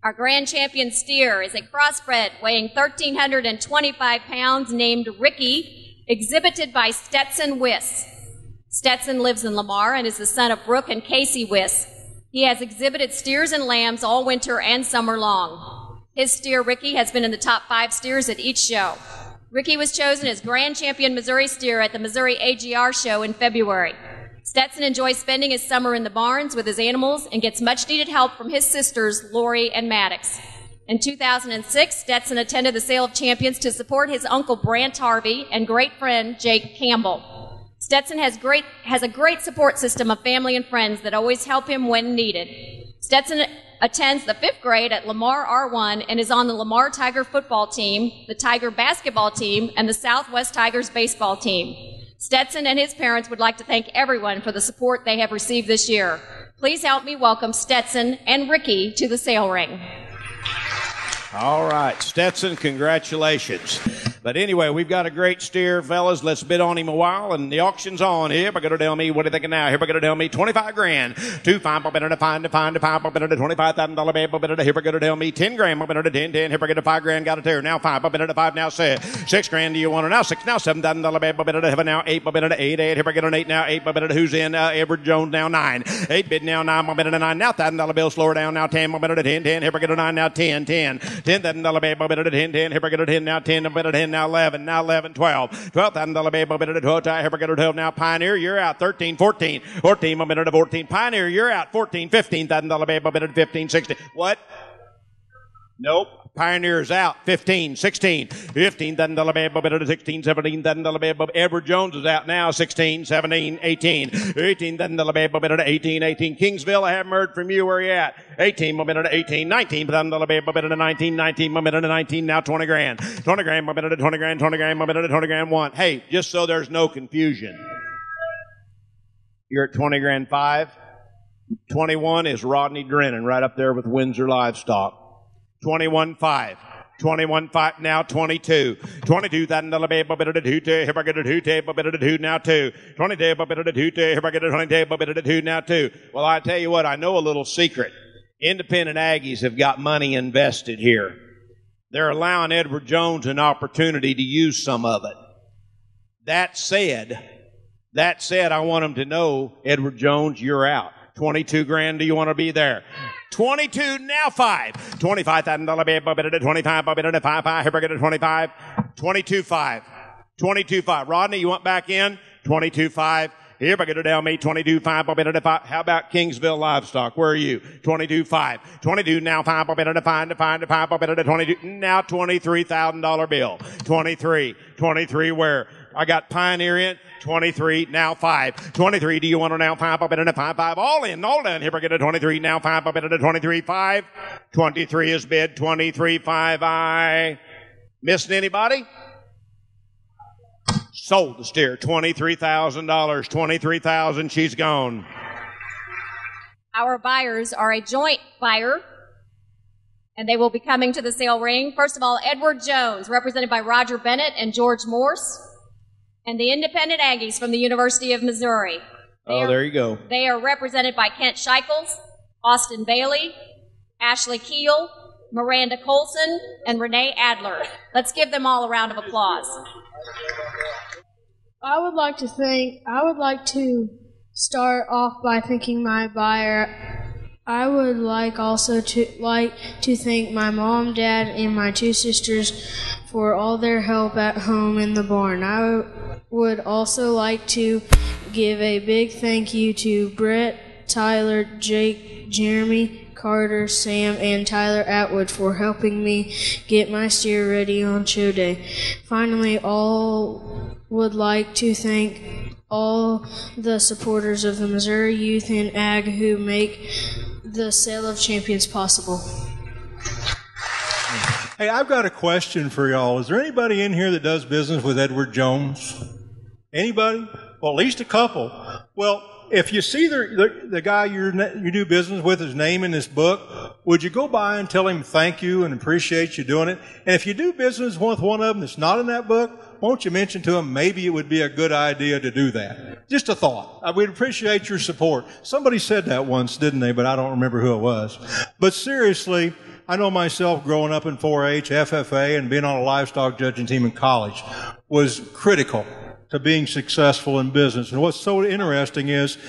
Our grand champion steer is a crossbred weighing 1,325 pounds named Ricky, exhibited by Stetson Wiss. Stetson lives in Lamar and is the son of Brooke and Casey Wiss. He has exhibited steers and lambs all winter and summer long. His steer, Ricky, has been in the top 5 steers at each show. Ricky was chosen as Grand Champion Missouri steer at the Missouri AGR show in February. Stetson enjoys spending his summer in the barns with his animals and gets much-needed help from his sisters, Lori and Maddox. In 2006, Stetson attended the Sale of Champions to support his uncle Brant Harvey and great friend Jake Campbell. Stetson has a great support system of family and friends that always help him when needed. Stetson attends the 5th grade at Lamar R1 and is on the Lamar Tiger football team, the Tiger basketball team, and the Southwest Tigers baseball team. Stetson and his parents would like to thank everyone for the support they have received this year. Please help me welcome Stetson and Ricky to the sale ring. All right, Stetson, congratulations. But anyway, we've got a great steer, fellas. Let's bid on him a while, and the auction's on. Here, but go to tell me, what are you thinking now? Here, but go to tell me, 25 grand. 2 5, better to find, to better to $25,000 bid, better to here, but go to tell me, 10 grand, better to 10, here, but go to 5 grand, got a tear. Now 5, better to 5, now 6 grand, do you want it now? 6, now $7,000 bid, better to have now 8, better to 8, here, but get an 8 now, 8, better to who's in, Edward Jones now 9. 8 bid now 9, better to 9, now $1,000 bill, slower down now 10, better to 10, here, but get a 9 now 10, $10,000 bid, better to 10, here, but get a 10 now 10, better to 10 now 11, now 11, 12. $12,000 baby, better to 12. Here, better to 12 now. Pioneer, you're out. 13, 14. 14, better to 14. Pioneer, you're out. 14, $15,000 baby, better to 15, 16. What? Nope. Pioneer's out. 15, 16. $15,000 baby, better to 16, $17,000 baby. Edward Jones is out now. 16, 17, 18. $18,000 baby, better to 18, 18. Kingsville, I haven't heard from you. Where you at? 18, better to 18. $19,000 baby, better to 19, 19, better to 19. Now 20 grand. 20 grand, better to 20 grand, 20 grand, better to 20 grand. 1. Hey, just so there's no confusion. You're at 20 grand 5. 21 is Rodney Drennan right up there with Windsor Livestock. 21.5. 21.5 now 22. $22,000 baby, better to 2, here I get a 2, better to 2 now 2. 22, better to 2, here I get a 20, better to 2 now 2. Well, I tell you what, I know a little secret. Independent Aggies have got money invested here. They're allowing Edward Jones an opportunity to use some of it. That said, I want him to know, Edward Jones, you're out. 22 grand, do you want to be there? 22, now 5. $25,000 baby, better to 25, better to 5, here I get a 25. 22.5. 22.5. Rodney, you want back in? 22.5. Here, I get it down me, 22.5, better to 5. How about Kingsville Livestock? Where are you? 22.5. 22, now 5, better to 5, better to 22. Now $23,000 bill. 23. 23 where? I got Pioneer in. 23, now 5. 23, do you want to now 5, better to 5, 5. All in, all done. Here, I get a 23, now 5, better to 23, 5. 23 is bid, 23, 5. I missing anybody? Sold the steer, $23,000. $23,000, she's gone. Our buyers are a joint buyer, and they will be coming to the sale ring. First of all, Edward Jones, represented by Roger Bennett and George Morse, and the Independent Aggies from the University of Missouri. There you go. They are represented by Kent Scheichels, Austin Bailey, Ashley Keel, Miranda Colson, and Renee Adler. Let's give them all a round of applause. I would like to start off by thanking my buyer. I would also like to thank my mom, dad, and my 2 sisters for all their help at home in the barn. I would also like to give a big thank you to Brett, Tyler, Jake, Jeremy, Carter, Sam, and Tyler Atwood for helping me get my steer ready on show day. Finally, all would like to thank all the supporters of the Missouri Youth and Ag who make the Sale of Champions possible. Hey, I've got a question for y'all. Is there anybody in here that does business with Edward Jones? Anybody? Well, at least a couple. Well, if you see the guy you do business with, his name in this book, would you go by and tell him thank you and appreciate you doing it? And if you do business with one of them that's not in that book, won't you mention to him maybe it would be a good idea to do that? Just a thought. We'd appreciate your support. Somebody said that once, didn't they? But I don't remember who it was. But seriously, I know myself growing up in 4-H, FFA, and being on a livestock judging team in college was critical to being successful in business. And what's so interesting is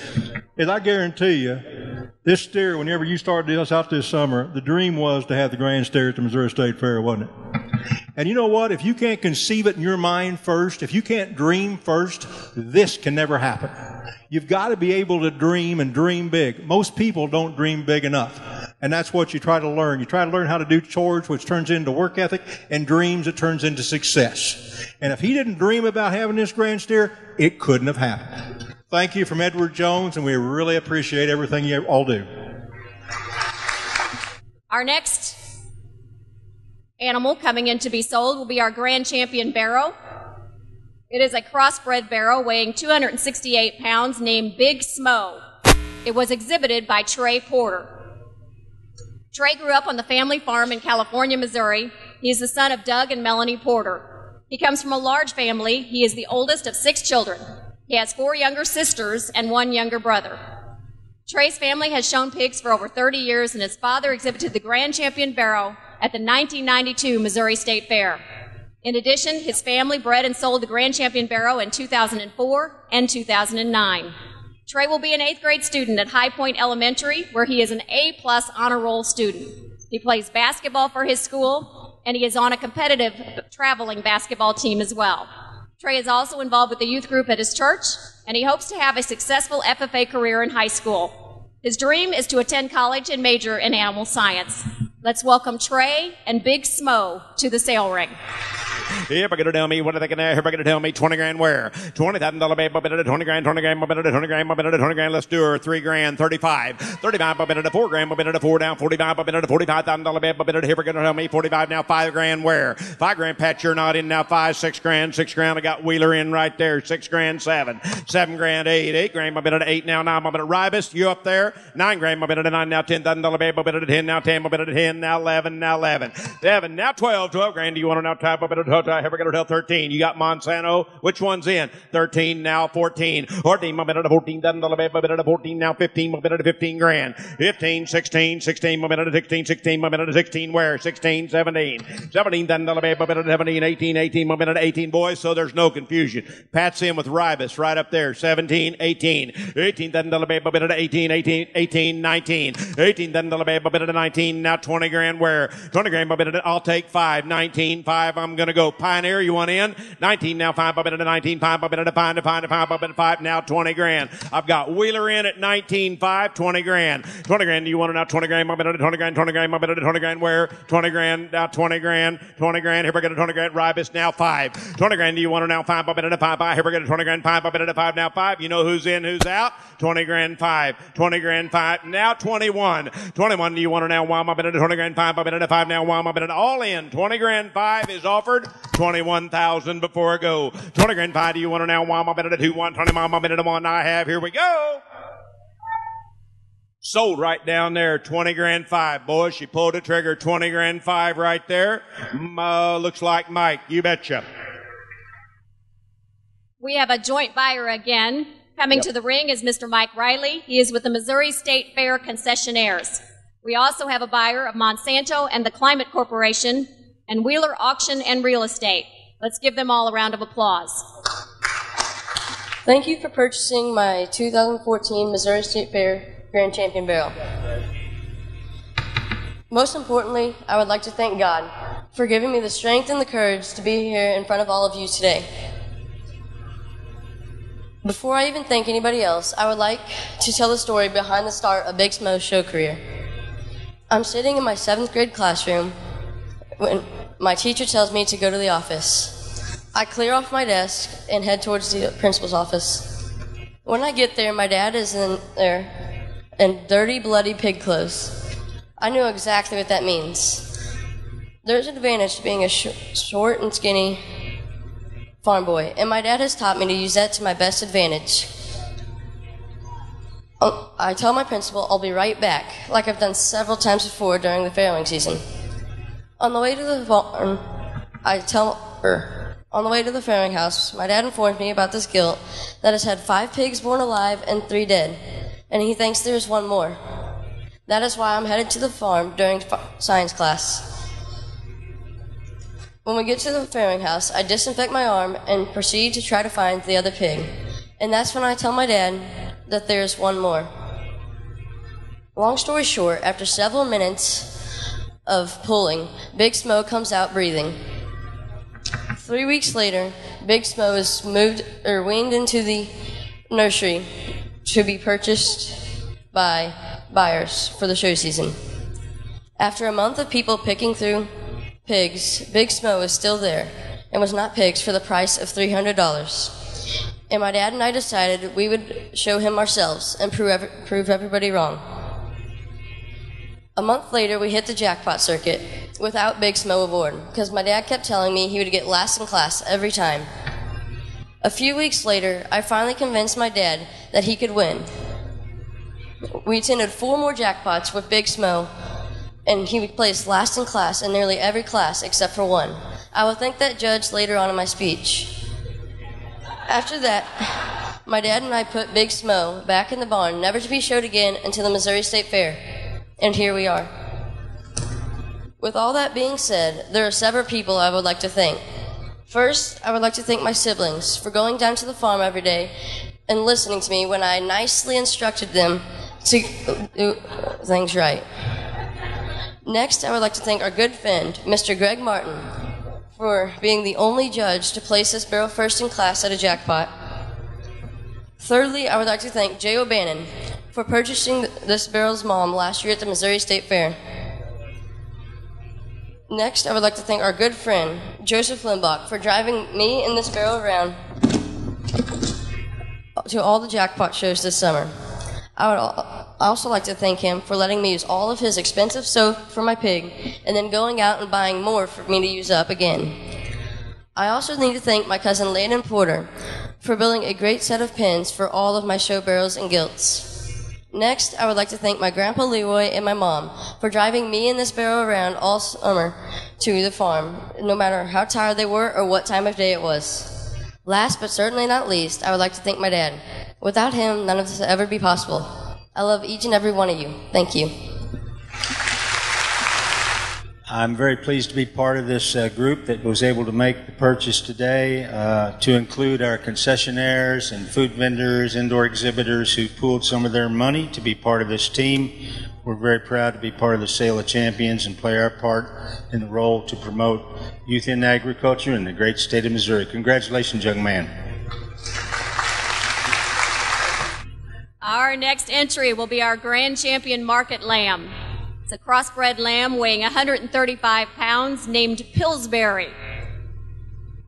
I guarantee you, this steer, whenever you started this out this summer, the dream was to have the Grand Steer at the Missouri State Fair, wasn't it? And you know what? If you can't conceive it in your mind first, if you can't dream first, this can never happen. You've got to be able to dream and dream big. Most people don't dream big enough. And that's what you try to learn. You try to learn how to do chores, which turns into work ethic, and dreams, it turns into success. And if he didn't dream about having this Grand Steer, it couldn't have happened. Thank you from Edward Jones, and we really appreciate everything you all do. Our next animal coming in to be sold will be our Grand Champion Barrow. It is a crossbred barrow weighing 268 pounds named Big Smo. It was exhibited by Trey Porter. Trey grew up on the family farm in California, Missouri. He is the son of Doug and Melanie Porter. He comes from a large family. He is the oldest of 6 children. He has 4 younger sisters and 1 younger brother. Trey's family has shown pigs for over 30 years, and his father exhibited the Grand Champion Barrow at the 1992 Missouri State Fair. In addition, his family bred and sold the Grand Champion Barrow in 2004 and 2009. Trey will be an 8th grade student at High Point Elementary, where he is an A-plus honor roll student. He plays basketball for his school, and he is on a competitive traveling basketball team as well. Trey is also involved with the youth group at his church, and he hopes to have a successful FFA career in high school. His dream is to attend college and major in animal science. Let's welcome Trey and Big Smo to the sale ring. Here, we're going to tell me, what are they going to, here, we're going to tell me, 20 grand where? $20,000 babe, 20 grand, 20 grand, 20 grand, 20 grand, let's do her, 3 grand, 35, 35, 4 grand, 4 down, 45, $45,000 babe, here, we're going to tell me, 45 now, 5 grand where? 5 grand, Pat, you're not in now, 5, 6 grand, I got Wheeler in right there, 6 grand, 7 grand, 8 grand, 8 now, 9, Ribus, you up there, 9 grand, 9 now, $10,000 babe, 10 now, 10 now, 11 now, 11 now, 12 grand, do you want to now type up here we're going to tell 13. You got Monsanto. Which one's in? 13 now, 14. 14 $14,000 14 now, 15 15 grand. 15, 16, 16 16 where? 16, 17. 17 $17, 18, 18 boys, so there's no confusion. Pat's in with Ribus right up there. 17, 18. 18 $18, 18, 19. 18 $19, now 20 grand where? 20 grand, I'll take 5. 19, 5, I'm going to go. Pioneer, you want in? 19 now, 5, 19, 5, 5, now 20 grand. I've got Wheeler in at 19, 5, 20 grand. 20 grand, do you want it now? 20 grand, 20 grand, 20 grand where? 20 grand, now 20 grand, here we go to 20 grand, Ribus now 5. 20 grand, do you want it now? 5, 5, here we go to 20 grand, 5 now 5. You know who's in, who's out? 20 grand, 5, 20 grand, 5, now 21. 21, do you want it now? 20 grand, 5 now, all in. 20 grand, 5 is offered. 21,000 before I go. 20 grand, 5, do you want to now? 2, 1, 20, 1 I have. Here we go. Sold right down there, 20 grand, 5. Boys, she pulled the trigger, 20 grand, 5 right there. Looks like Mike, you betcha. We have a joint buyer again. Coming to the ring is Mr. Mike Riley. He is with the Missouri State Fair Concessionaires. We also have a buyer of Monsanto and the Climate Corporation and Wheeler Auction and Real Estate. Let's give them all a round of applause. Thank you for purchasing my 2014 Missouri State Fair Grand Champion Barrel. Most importantly, I would like to thank God for giving me the strength and the courage to be here in front of all of you today. Before I even thank anybody else, I would like to tell the story behind the start of Big Smo's show career. I'm sitting in my 7th grade classroom when my teacher tells me to go to the office. I clear off my desk and head towards the principal's office. When I get there, my dad is in there in dirty, bloody pig clothes. I knew exactly what that means. There's an advantage to being a short and skinny farm boy, and my dad has taught me to use that to my best advantage. I tell my principal I'll be right back, like I've done several times before during the farrowing season. On the way to the farm, on the way to the farrowing house, my dad informed me about this gilt that has had 5 pigs born alive and 3 dead, and he thinks there's 1 more. That is why I'm headed to the farm during science class. When we get to the farrowing house, I disinfect my arm and proceed to try to find the other pig. And that's when I tell my dad that there's one more. Long story short, after several minutes of pulling, Big Smo comes out breathing. 3 weeks later, Big Smo is weaned into the nursery to be purchased by buyers for the show season. After a month of people picking through pigs, Big Smo is still there and was not pigs for the price of $300. And my dad and I decided we would show him ourselves and prove everybody wrong. A month later, we hit the jackpot circuit without Big Smo aboard because my dad kept telling me he would get last in class every time. A few weeks later, I finally convinced my dad that he could win. We attended 4 more jackpots with Big Smo, and he would place last in class in nearly every class except for one. I will thank that judge later on in my speech. After that, my dad and I put Big Smo back in the barn, never to be showed again until the Missouri State Fair. And here we are. With all that being said, there are several people I would like to thank. First, I would like to thank my siblings for going down to the farm every day and listening to me when I nicely instructed them to do things right. Next, I would like to thank our good friend, Mr. Greg Martin, for being the only judge to place this barrel first in class at a jackpot. Thirdly, I would like to thank Jay O'Bannon for purchasing this barrel's mom last year at the Missouri State Fair. Next, I would like to thank our good friend, Joseph Limbach, for driving me and this barrel around to all the jackpot shows this summer. I would also like to thank him for letting me use all of his expensive soap for my pig and then going out and buying more for me to use up again. I also need to thank my cousin Landon Porter for building a great set of pins for all of my show barrels and gilts. Next, I would like to thank my grandpa Leroy and my mom for driving me and this barrel around all summer to the farm, no matter how tired they were or what time of day it was. Last but certainly not least, I would like to thank my dad. Without him, none of this would ever be possible. I love each and every one of you. Thank you. I'm very pleased to be part of this group that was able to make the purchase today, to include our concessionaires and food vendors, indoor exhibitors who pooled some of their money to be part of this team. We're very proud to be part of the Sale of Champions and play our part in the role to promote youth in agriculture in the great state of Missouri. Congratulations, young man. Our next entry will be our Grand Champion Market Lamb. It's a crossbred lamb weighing 135 pounds named Pillsbury.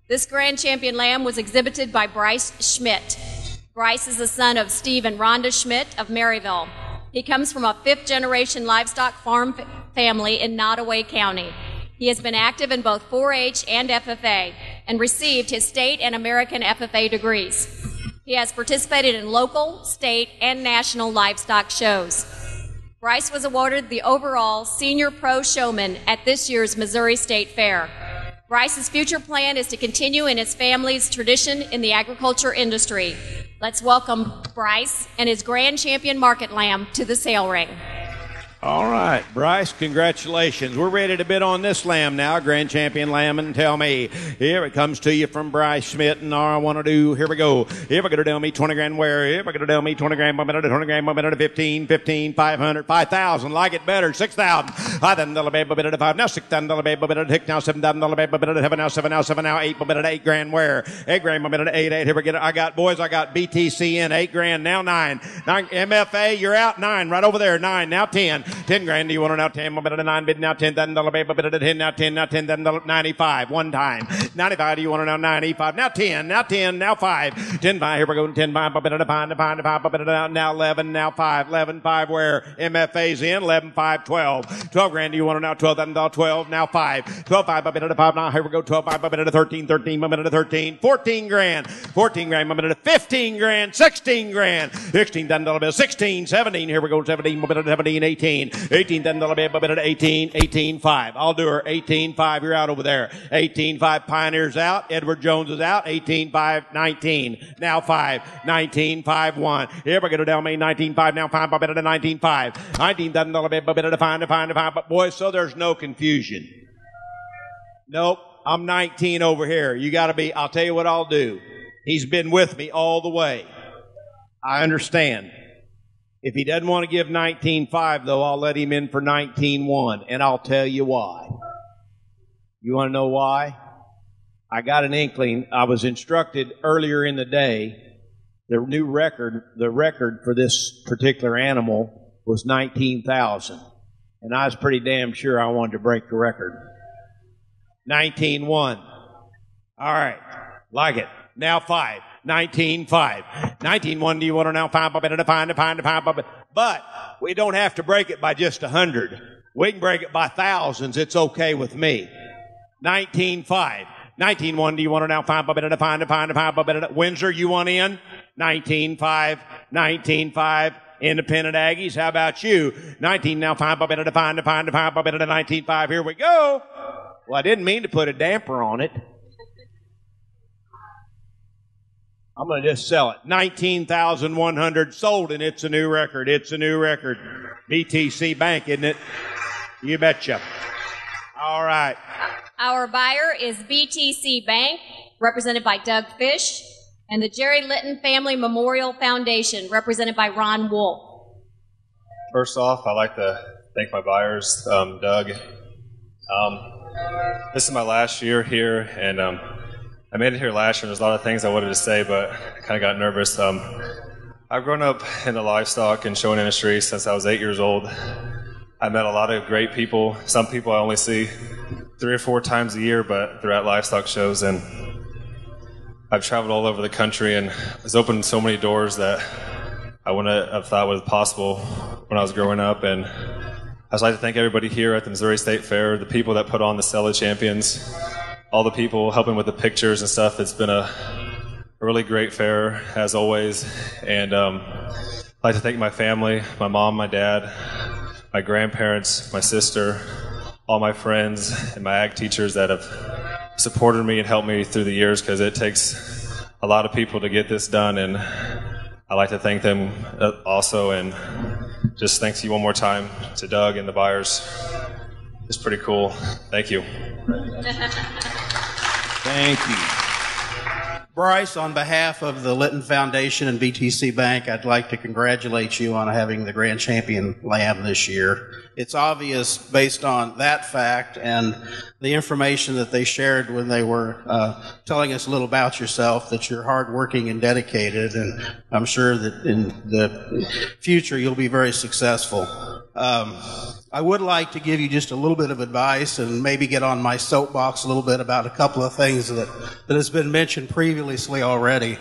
This Grand Champion lamb was exhibited by Bryce Schmidt. Bryce is the son of Steve and Rhonda Schmidt of Maryville. He comes from a 5th-generation livestock farm family in Nottoway County. He has been active in both 4-H and FFA and received his state and American FFA degrees. He has participated in local, state, and national livestock shows. Bryce was awarded the overall Senior Pro Showman at this year's Missouri State Fair. Bryce's future plan is to continue in his family's tradition in the agriculture industry. Let's welcome Bryce and his Grand Champion Market Lamb to the sale ring. All right, Bryce, congratulations. We're ready to bid on this lamb now, Grand Champion Lamb, and tell me. Here it comes to you from Bryce Schmidt, and all I want to do, here we go. If I could tell me 20 grand where, if I could tell me 20 grand, 20 grand, 15, 500, 5,000, like it better, 6,000. $5,000, 5, now $6,000, tick now $7,000, 7 now, 8 grand where, 8 grand, 8, here we get it. I got BTC in, 8 grand, now 9. MFA, you're out, 9, right over there, 9, now 10. 10 grand, do you want to now 10, $9 bid now $10,000, 10 now 10, now $95, one time. 95, do you want to now 95, now 10, now 5, 10, 5, here we go, 10, 5, now 11, now 5, 11, 5, where MFA's in, 11, 5, 12. 12 grand, do you want to now 12, 12, now 5, 12, 5, 5, now here we go, 12, 5, 13, 13, 14 grand, 15 grand, 16 grand, $16, 16, 17, here we go, 17, 18, 18. 18, then a bit of 18, 18-5. I'll do her. 18-5. You're out over there. 18-5. Pioneers out. Edward Jones is out. 18-5, 19. Now 5. 19-5, 1. Here we go to down main. 19-5. Now 5. A bit of 19-5. 19, then a bit of define. But boys, so there's no confusion. Nope. I'm 19 over here. You got to be. I'll tell you what I'll do. He's been with me all the way. I understand. If he doesn't want to give 19.5, though, I'll let him in for 19.1, and I'll tell you why. You want to know why? I got an inkling. I was instructed earlier in the day, the record for this particular animal was 19,000, and I was pretty damn sure I wanted to break the record. 19.1. All right. Like it. Now 5. 19.5. 19.1, do you want to now find? But we don't have to break it by just 100. We can break it by thousands. It's okay with me. 19.5. 19.1, do you want to now find? Windsor, you want in? 19.5. 19.5. Independent Aggies, how about you? 19 now, 5 19.5. Here we go. Well, I didn't mean to put a damper on it. I'm going to just sell it. 19,100 sold, and it's a new record. It's a new record. BTC Bank, isn't it? You betcha. All right. Our buyer is BTC Bank, represented by Doug Fish, and the Jerry Litton Family Memorial Foundation, represented by Ron Wolf. First off, I'd like to thank my buyers, Doug. This is my last year here, and I made it here last year, and there's a lot of things I wanted to say, but I kind of got nervous. I've grown up in the livestock and showing industry since I was 8 years old. I met a lot of great people. Some people I only see 3 or 4 times a year, but they're at livestock shows, and I've traveled all over the country, and it's opened so many doors that I wouldn't have thought was possible when I was growing up. And I'd like to thank everybody here at the Missouri State Fair, the people that put on the Stella Champions, all the people helping with the pictures and stuff. It's been a really great fair, as always. And I'd like to thank my family, my mom, my dad, my grandparents, my sister, all my friends, and my ag teachers that have supported me and helped me through the years, because it takes a lot of people to get this done. And I'd like to thank them also. And just thanks you one more time to Doug and the buyers. It's pretty cool. Thank you. Thank you. Bryce, on behalf of the Litton Foundation and BTC Bank, I'd like to congratulate you on having the Grand Champion Lamb this year. It's obvious, based on that fact and the information that they shared when they were telling us a little about yourself, that you're hardworking and dedicated, and I'm sure that in the future you'll be very successful. I would like to give you just a little bit of advice and maybe get on my soapbox a little bit about a couple of things that has been mentioned previously already.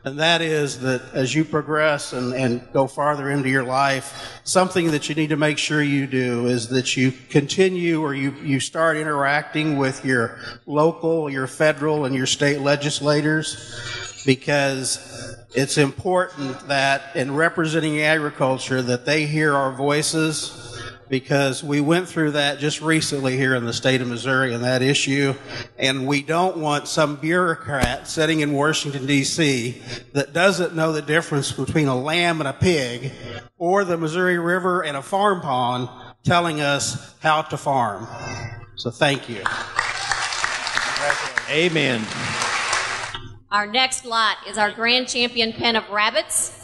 And that is that as you progress and go farther into your life, something that you need to make sure you do is that you continue, or you start interacting with your local, your federal, and your state legislators, because it's important that in representing agriculture that they hear our voices, because we went through that just recently here in the state of Missouri on that issue, and we don't want some bureaucrat sitting in Washington, D.C. that doesn't know the difference between a lamb and a pig, or the Missouri River and a farm pond, telling us how to farm. So thank you. Amen. Our next lot is our Grand Champion pen of rabbits.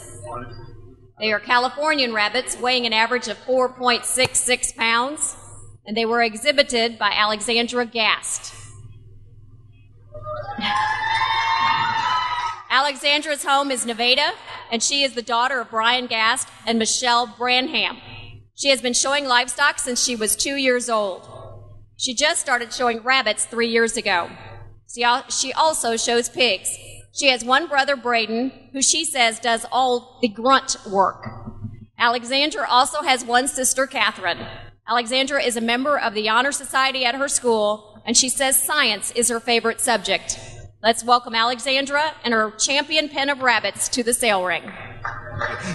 They are Californian rabbits, weighing an average of 4.66 pounds, and they were exhibited by Alexandra Gast. Alexandra's home is Nevada, and she is the daughter of Brian Gast and Michelle Branham. She has been showing livestock since she was 2 years old. She just started showing rabbits 3 years ago. She also shows pigs. She has one brother, Braden, who she says does all the grunt work. Alexandra also has one sister, Catherine. Alexandra is a member of the Honor Society at her school, and she says science is her favorite subject. Let's welcome Alexandra and her champion pen of rabbits to the sale ring.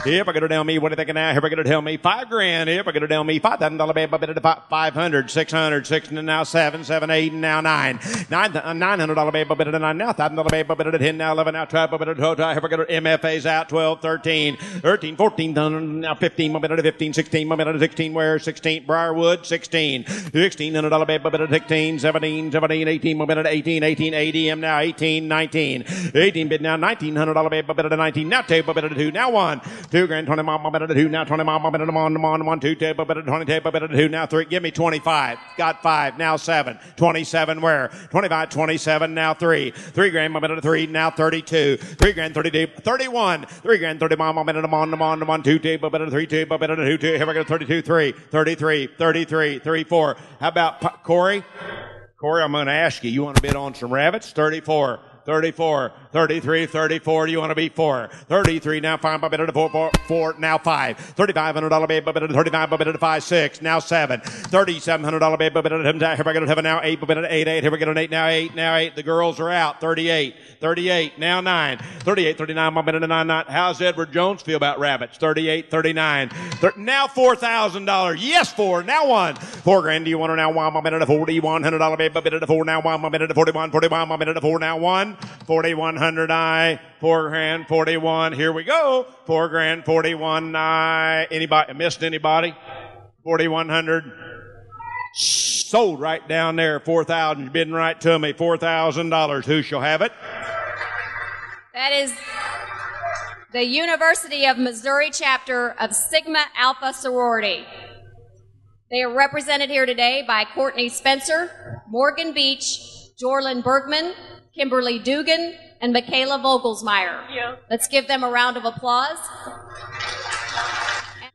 If I go to tell me, what are they thinking now? Here I go to tell me $5,000. If I go to tell me $5,000, 500, 600, 6, and now 7, 7, 8, and now 9. $900, baby, 9 now. $1,000, baby, 10 now, 11 now, 12, baby, 12. Here I go to MFA's out, 12, 13, 13, 14, now 15, baby, 15, 16, baby, 16, where 16, Briarwood, 16, $1,600, baby, 16, 17, 17, 18, baby, 18, 18, ADM now, 18, 19, 18 bid now, $1,900, baby, 19, now 2, baby, 2, now 1, $2,000, 20 mom, baby, 2, now 20 mom, baby, 1, 2, baby, 20, baby, 2, now 3, give me 25, got 5, now 7, 27, where 25, 27, now 3, $3,000, baby, 3, now 32, $3,000, 32, 31, $3,000, 30 mom, baby, 1, 2, baby, 3, 2, baby, 2, here we go, 32, 3, 33, 33, 34. How about Corey? Corey, I'm going to ask you, you want to bid on some rabbits? 34, 34, 33, 34. Do you want to be 4? 33, now 5, bid 4, now 5. $3,500, bid 35, bid 5, 6, now 7. $3,700, bid here we go to 7, now 8, bid 8, 8. Here we go to 8, now 8, now 8. The girls are out. 38, 38, now 9. 38, 39, bid 9, 9. How's Edward Jones feel about rabbits? 38, 39. Now $4,000. Yes, 4. Now 1. $4,000. Do you want to now 1? Bid 4,100, bid 4, now 1. Bid 41, 41, bid 4, now 1. 4,100 I, $4,000, 41. Here we go. $4,000, 41 I. Anybody missed anybody? 4,100. Sold right down there. 4,000 bidding right to me. $4,000. Who shall have it? That is the University of Missouri chapter of Sigma Alpha Sorority. They are represented here today by Courtney Spencer, Morgan Beach, Jorlyn Bergman, Kimberly Dugan, and Michaela Vogelsmeyer. Yeah. Let's give them a round of applause.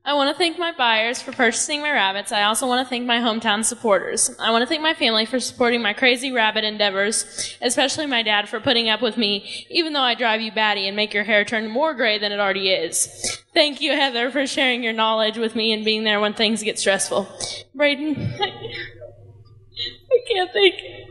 I want to thank my buyers for purchasing my rabbits. I also want to thank my hometown supporters. I want to thank my family for supporting my crazy rabbit endeavors, especially my dad for putting up with me, even though I drive you batty and make your hair turn more gray than it already is. Thank you, Heather, for sharing your knowledge with me and being there when things get stressful. Braden, I can't thank you.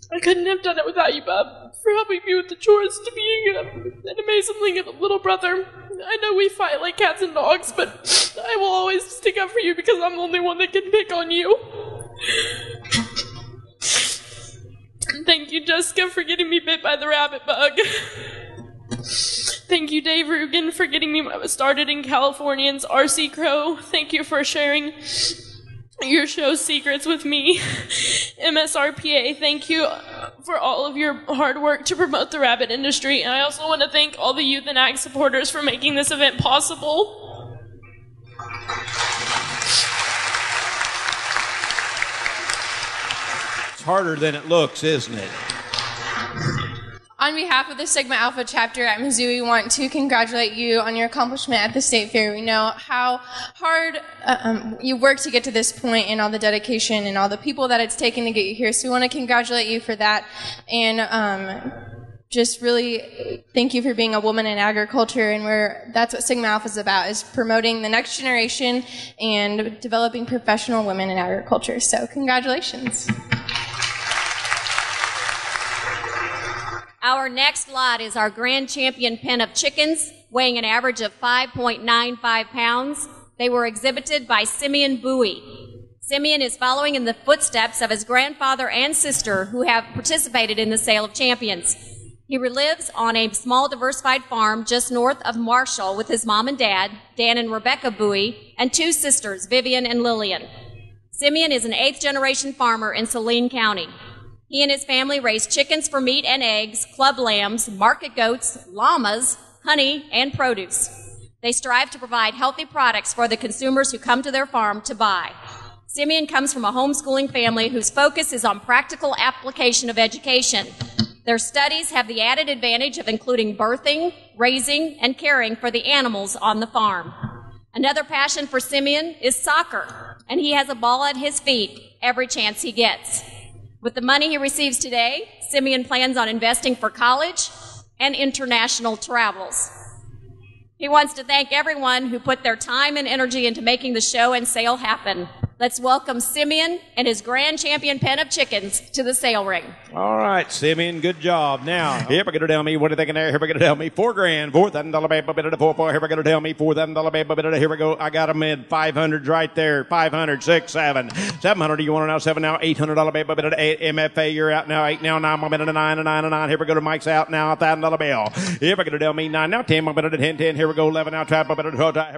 I couldn't have done it without you, Bob, for helping me with the chores, to being an amazingly little brother. I know we fight like cats and dogs, but I will always stick up for you because I'm the only one that can pick on you. Thank you, Jessica, for getting me bit by the rabbit bug. Thank you, Dave Rugen, for getting me started in Californians RC Crow. Thank you for sharing your show's secrets with me. MSRPA, thank you for all of your hard work to promote the rabbit industry. And I also want to thank all the youth and ag supporters for making this event possible. It's harder than it looks, isn't it? On behalf of the Sigma Alpha chapter at Mizzou, we want to congratulate you on your accomplishment at the state fair. We know how hard you worked to get to this point and all the dedication and all the people that it's taken to get you here. So we want to congratulate you for that and just really thank you for being a woman in agriculture. And that's what Sigma Alpha is about, is promoting the next generation and developing professional women in agriculture. So congratulations. Our next lot is our grand champion pen of chickens, weighing an average of 5.95 pounds. They were exhibited by Simeon Bowie. Simeon is following in the footsteps of his grandfather and sister who have participated in the sale of champions. He lives on a small diversified farm just north of Marshall with his mom and dad, Dan and Rebecca Bowie, and 2 sisters, Vivian and Lillian. Simeon is an 8th-generation farmer in Saline County. He and his family raise chickens for meat and eggs, club lambs, market goats, llamas, honey, and produce. They strive to provide healthy products for the consumers who come to their farm to buy. Simeon comes from a homeschooling family whose focus is on practical application of education. Their studies have the added advantage of including birthing, raising, and caring for the animals on the farm. Another passion for Simeon is soccer, and he has a ball at his feet every chance he gets. With the money he receives today, Simeon plans on investing for college and international travels. He wants to thank everyone who put their time and energy into making the show and sale happen. Let's welcome Simeon and his grand champion pen of chickens to the sale ring. All right, Simeon, good job. Now, here we're going to tell me, what are they going to, here we're going to tell me, $4,000, $4,000, baby, here we're going to tell me, $4,000, baby, here we go. I got them in 500s right there, 500, 6, 7, 700, you want to know, 7 now, $800, baby, MFA, you're out now, 8 now, 9, 9, 9, here we go to Mike's out now, $1,000 bill. Here we're going to tell me 9 now, 10, 10, here we go, 11 now, 12, here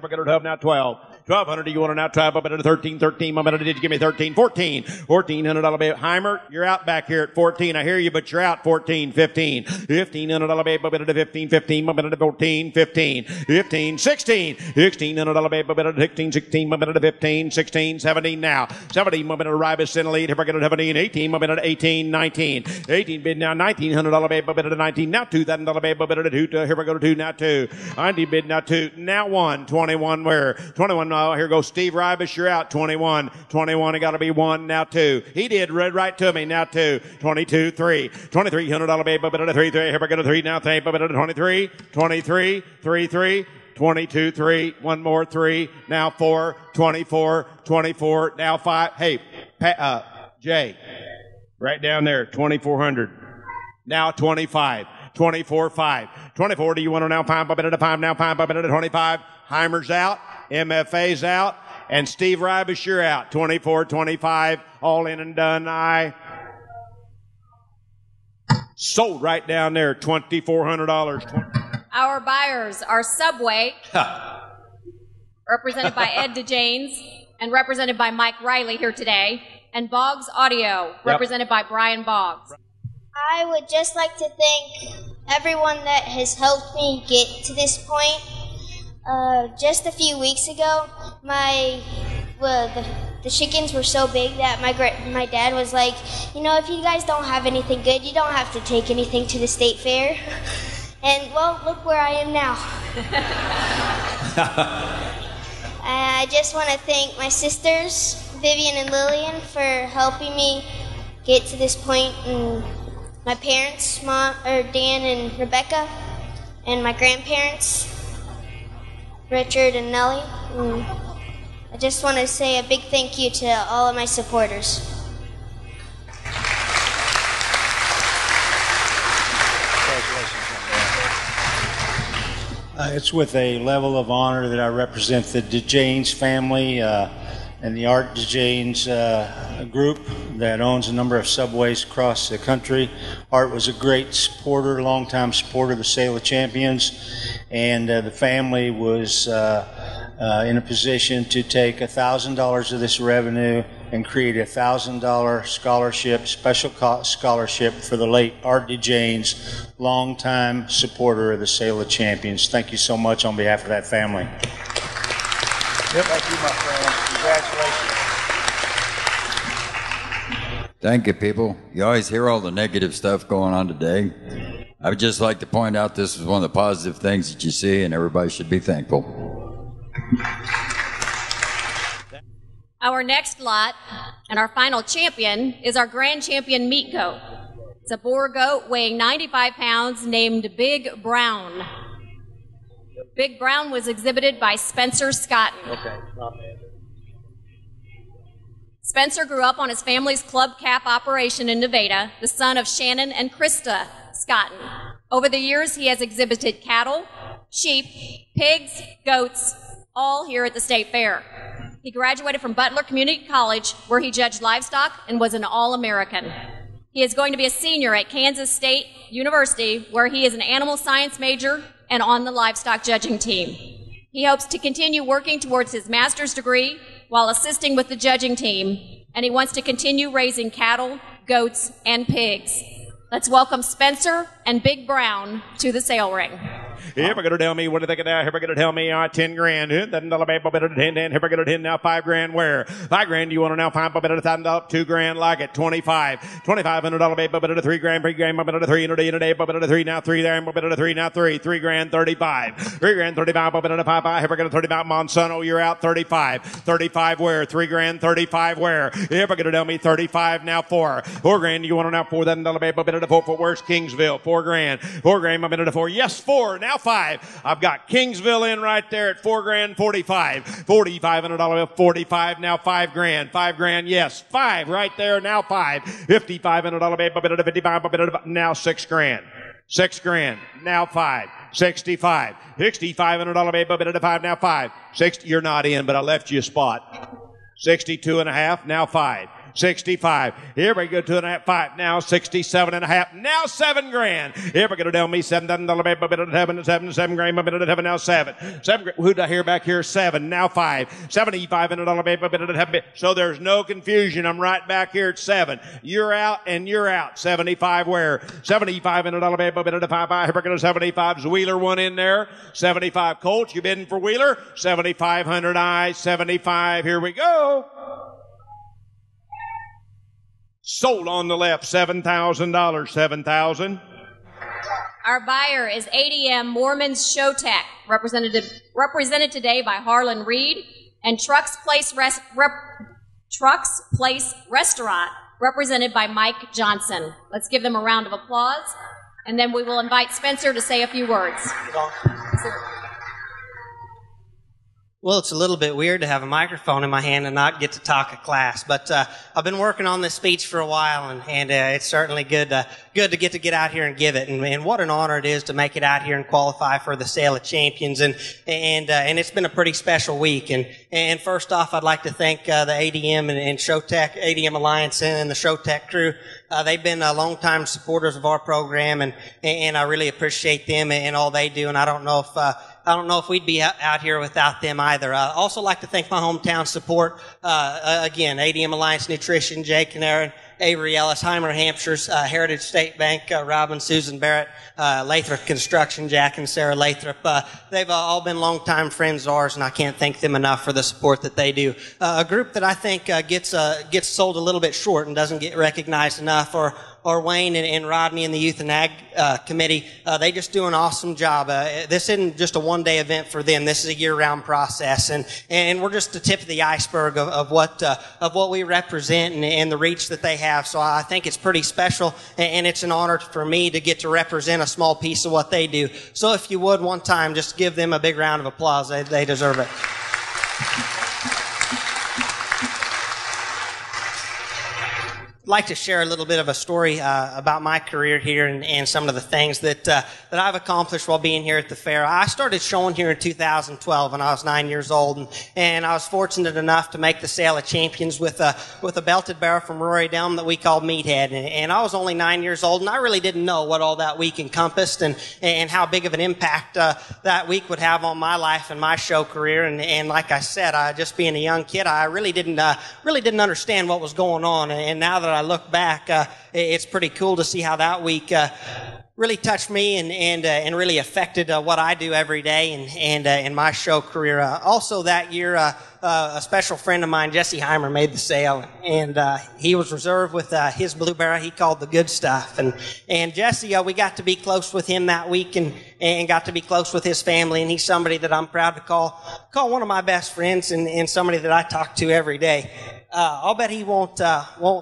we go to 12 now, 12. 1,200, do you want to now try 13, 13, did you give me 13, 14, $1,400 bill. Heimer, you're out back here at 14. I hear you, but you're out 14, 15, $1,500 bill, 15, 15, 14, 15, 15, 16, $1,600 bill, 16, 16, 15, 16, 17 now, 17, Ribas in the lead, here we're going to 17, 18, 18, 19, 18 bid now, $1,900 bill, 19, now $2,000 bill, here we go to 2, now 2, 90 bid now 2, now 1, 21 where, 21 here goes Steve Ribas, you're out 21, 21, it got to be 1, now 2. He did right to me, now 2, 22, 3, $2,300 baby, 3, 3, here we go to 3, now 3, 23, 23, 3, 3, 22, 3, one more 3, now 4, 24, 24, now 5. Hey, Jay, right down there, 2,400. Now 25, 24, 5, 24, do you want to now 5, now 5, 25, Heimer's out. MFA's out, and Steve Ribas, you're out. 24, 25, all in and done. I sold right down there, $2,400. Our buyers are Subway, represented by Ed DeJanes, and represented by Mike Riley here today, and Boggs Audio, represented by Brian Boggs. I would just like to thank everyone that has helped me get to this point. Just a few weeks ago, the chickens were so big that my dad was like, you know, if you guys don't have anything good, you don't have to take anything to the state fair. And, well, look where I am now. I just want to thank my sisters, Vivian and Lillian, for helping me get to this point, and my parents, Dan and Rebecca, and my grandparents, Richard and Nellie. I just want to say a big thank you to all of my supporters. It's with a level of honor that I represent the DeJanes family and the Art DeJanes group that owns a number of Subways across the country. Art was a great supporter, longtime supporter of the Sale of Champions, and the family was in a position to take $1,000 of this revenue and create a $1,000 scholarship, special scholarship for the late Art DeJanes, longtime supporter of the Sale of Champions. Thank you so much on behalf of that family. Yep. Thank you, my friend. Congratulations. Thank you, people. You always hear all the negative stuff going on today. I would just like to point out this is one of the positive things that you see, and everybody should be thankful. Our next lot and our final champion is our grand champion meat goat. It's a Boer goat weighing 95 pounds named Big Brown. Big Brown was exhibited by Spencer Scotton. Okay, not bad. Spencer grew up on his family's club cap operation in Nevada, the son of Shannon and Krista Scotton. Over the years, he has exhibited cattle, sheep, pigs, goats, all here at the State Fair. He graduated from Butler Community College, where he judged livestock and was an All-American. He is going to be a senior at Kansas State University, where he is an animal science major and on the livestock judging team. He hopes to continue working towards his master's degree while assisting with the judging team, and he wants to continue raising cattle, goats, and pigs. Let's welcome Spencer and Big Brown to the sale ring. Here we're going to tell me, what are they going to now? Here we're going to tell me, $10,000. Here we're going to 10 now, $5,000 where? $5,000, you want to now $5,000, $2,000 like it, 25, $2,500 baby, $3,000, $3,000, $3 now, $3 now, $3,000, 35, $3,000, 35, here we're going to 35, Monsanto, you're out, 35, 35 where? $3,000, 35 where? Here we're going to tell me 35 now, $4,000, you want to now $4,000 baby, $4, where's Kingsville? $4,000, $4, yes, 4, now Now 5. I've got Kingsville in right there at $4,000, 45. $4,500 bill, 45. Now $5,000. $5,000, yes. 5 right there. Now 5. $5,500 bill, 55. Now $6,000. $6,000. Now 5. 65. $6,500 bill, 5. Now 5. 60. You're not in, but I left you a spot. 62 and a half. Now 5. 65. Here we go, 2.5, 5. Now 67 and a half. Now $7,000. Here we go to tell me $7,000. Now 7. 7. Who did I hear back here? 7. Now 5. $7,500. So there's no confusion. I'm right back here at 7. You're out and you're out. 75 where? $7,500. Here we go to 75. Wheeler one in there. 75 Colts. You bidding for Wheeler? 7,500 I. 75. Here we go. Sold on the left, $7,000, $7,000. Our buyer is ADM Mormons Showtech, represented today by Harlan Reed, and Trucks Place Restaurant, represented by Mike Johnson. Let's give them a round of applause, and then we will invite Spencer to say a few words. Well, it's a little bit weird to have a microphone in my hand and not get to talk at class, but I've been working on this speech for a while, and it's certainly good to get out here and give it. And what an honor it is to make it out here and qualify for the Sale of Champions. And it's been a pretty special week. And first off, I'd like to thank the ADM and Showtech, ADM Alliance, and the Showtech crew. They've been longtime supporters of our program, and I really appreciate them and all they do. And I don't know if we'd be out here without them either. I also like to thank my hometown support. Again, ADM Alliance Nutrition, Jay Canaran, Avery Ellis, Heimer Hampshires, Heritage State Bank, Robin, Susan Barrett, Lathrop Construction, Jack and Sarah Lathrop. They've all been longtime friends of ours, and I can't thank them enough for the support that they do. A group that I think gets sold a little bit short and doesn't get recognized enough or Wayne and Rodney and the Youth and Ag Committee. They just do an awesome job. This isn't just a one-day event for them. This is a year-round process, and we're just the tip of the iceberg of what we represent and the reach that they have. So I think it's pretty special, and it's an honor for me to get to represent a small piece of what they do. So if you would, one time, just give them a big round of applause. They deserve it. I'd like to share a little bit of a story about my career here and some of the things that I've accomplished while being here at the fair. I started showing here in 2012 when I was 9 years old, and I was fortunate enough to make the Sale of Champions with a belted barrel from Rory Delm that we called Meathead. And I was only 9 years old, and I really didn't know what all that week encompassed and how big of an impact that week would have on my life and my show career. And like I said, just being a young kid, I really didn't understand what was going on. And now that I look back, it's pretty cool to see how that week really touched me and really affected what I do every day and in my show career. Also that year, a special friend of mine, Jesse Heimer, made the sale, and he was reserved with his blue barrel he called the Good Stuff. And Jesse, we got to be close with him that week and got to be close with his family, and he's somebody that I'm proud to call one of my best friends and somebody that I talk to every day. I'll bet he won't